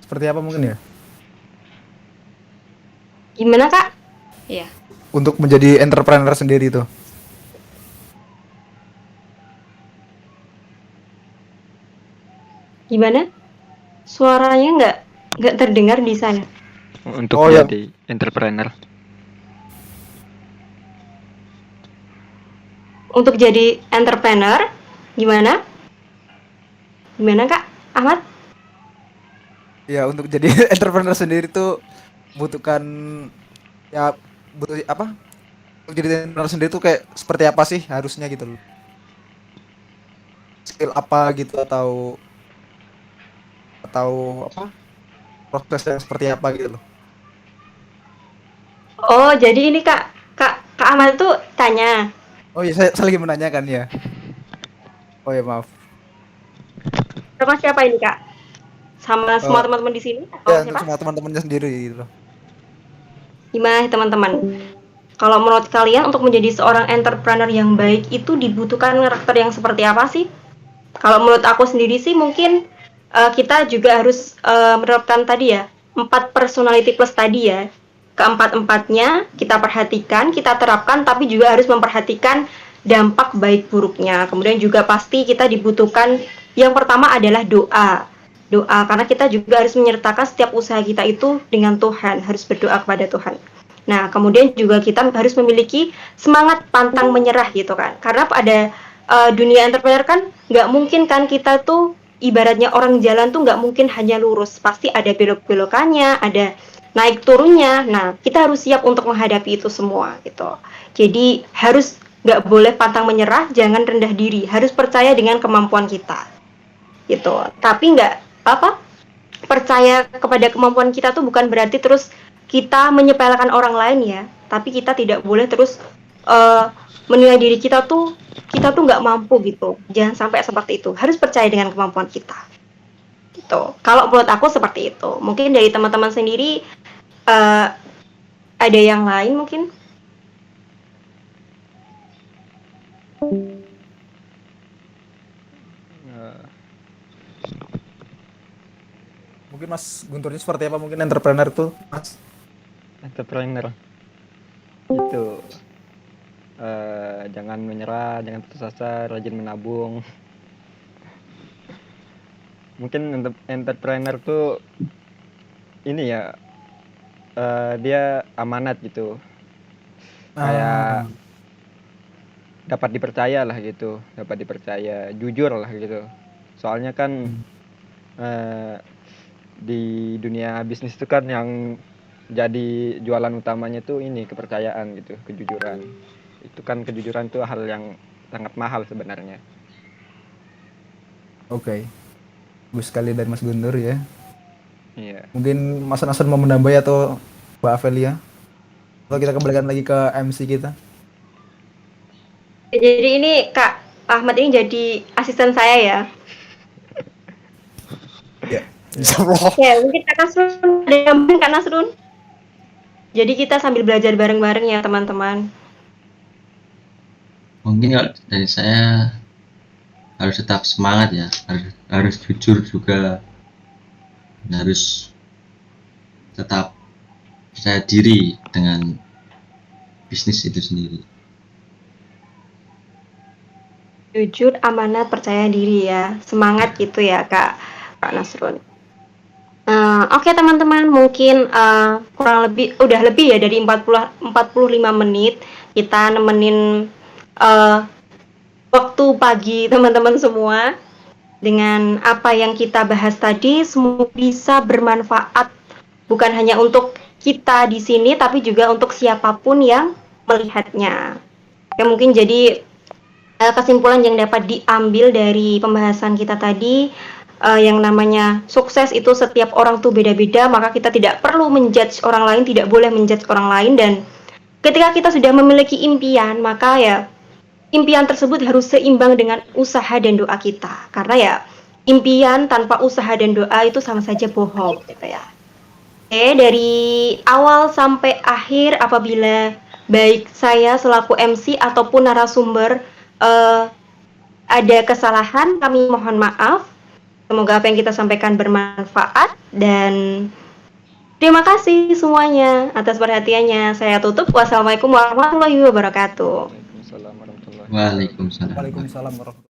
seperti apa mungkin ya? Gimana Kak? Ya. Untuk menjadi entrepreneur sendiri itu. Gimana? Suaranya nggak terdengar di sana. Untuk Oh, ya. jadi entrepreneur. Untuk jadi entrepreneur, gimana? Gimana Kak Ahmad? Ya untuk jadi entrepreneur sendiri tuh butuhkan ya butuh apa? Untuk jadi entrepreneur sendiri tuh kayak seperti apa sih harusnya gitu loh. Skill apa gitu atau apa? Prosesnya seperti apa gitu loh. Oh, jadi ini Kak Ahmad tuh tanya. Oh iya saya lagi menanyakan ya. Oh ya maaf. Sama siapa ini Kak? Sama semua teman-teman di sini? Atau Ya untuk siapa? semua teman-temannya sendiri gitu loh. Gimana teman-teman? Kalau menurut kalian untuk menjadi seorang entrepreneur yang baik itu dibutuhkan karakter yang seperti apa sih? Kalau menurut aku sendiri sih mungkin kita juga harus menerapkan tadi ya 4 personality plus tadi ya. Keempat-empatnya kita perhatikan, kita terapkan, tapi juga harus memperhatikan dampak baik buruknya. Kemudian juga pasti kita dibutuhkan yang pertama adalah doa. Doa, karena kita juga harus menyertakan setiap usaha kita itu dengan Tuhan, harus berdoa kepada Tuhan. Nah, kemudian juga kita harus memiliki semangat pantang menyerah gitu kan. Karena pada dunia entrepreneur kan nggak mungkin kan kita tuh ibaratnya orang jalan tuh nggak mungkin hanya lurus, pasti ada belok-belokannya, ada naik turunnya. Nah, kita harus siap untuk menghadapi itu semua gitu. Jadi harus nggak boleh pantang menyerah, jangan rendah diri, harus percaya dengan kemampuan kita gitu. Tapi nggak apa percaya kepada kemampuan kita tuh bukan berarti terus kita menyepelekan orang lain ya, tapi kita tidak boleh terus menilai diri kita tuh nggak mampu gitu. Jangan sampai seperti itu. Harus percaya dengan kemampuan kita. Gitu. Kalau menurut aku seperti itu. Mungkin dari teman-teman sendiri ada yang lain mungkin? Eh, Mungkin Mas Guntur ini seperti apa mungkin entrepreneur tuh, Mas? entrepreneur itu jangan menyerah, jangan putus asa, rajin menabung. Mungkin entrepreneur tuh ini ya, dia amanat gitu, kayak dapat dipercaya lah gitu, dapat dipercaya, jujur lah gitu. Soalnya kan di dunia bisnis itu kan yang jadi jualan utamanya tuh ini kepercayaan gitu, kejujuran. Itu kan kejujuran tuh hal yang sangat mahal sebenarnya. Oke. Bagus sekali dari Mas Guntur ya. Iya. Mungkin Mas Nasr mau menambah atau Mbak Avelia? Atau kita kembalikan lagi ke MC kita? Jadi ini Kak Ahmad ini jadi asisten saya ya. Ya. Insyaallah. Ya, mungkin Kak Nasrun ada yang Kak Nasrun. Jadi kita sambil belajar bareng-bareng ya teman-teman. Mungkin kalau dari saya harus tetap semangat ya, harus jujur juga, harus tetap percaya diri dengan bisnis itu sendiri. Jujur, amanat, percaya diri ya. Semangat gitu ya Kak Nasrun. Oke teman-teman, mungkin kurang lebih udah lebih ya dari 45 menit kita nemenin waktu pagi teman-teman semua dengan apa yang kita bahas tadi. Semoga bisa bermanfaat bukan hanya untuk kita di sini tapi juga untuk siapapun yang melihatnya. Ya mungkin jadi kesimpulan yang dapat diambil dari pembahasan kita tadi, yang namanya sukses itu setiap orang tuh beda-beda, maka kita tidak perlu menjudge orang lain, tidak boleh menjudge orang lain. Dan ketika kita sudah memiliki impian, maka ya impian tersebut harus seimbang dengan usaha dan doa kita, karena ya impian tanpa usaha dan doa itu sama saja bohong gitu ya. Oke, dari awal sampai akhir apabila baik saya selaku MC ataupun narasumber ada kesalahan, kami mohon maaf. Semoga apa yang kita sampaikan bermanfaat dan terima kasih semuanya atas perhatiannya. Saya tutup. Wassalamualaikum warahmatullahi wabarakatuh. Waalaikumsalam warahmatullahi wabarakatuh. Waalaikumsalam. Waalaikumsalam warahmatullahi wabarakatuh.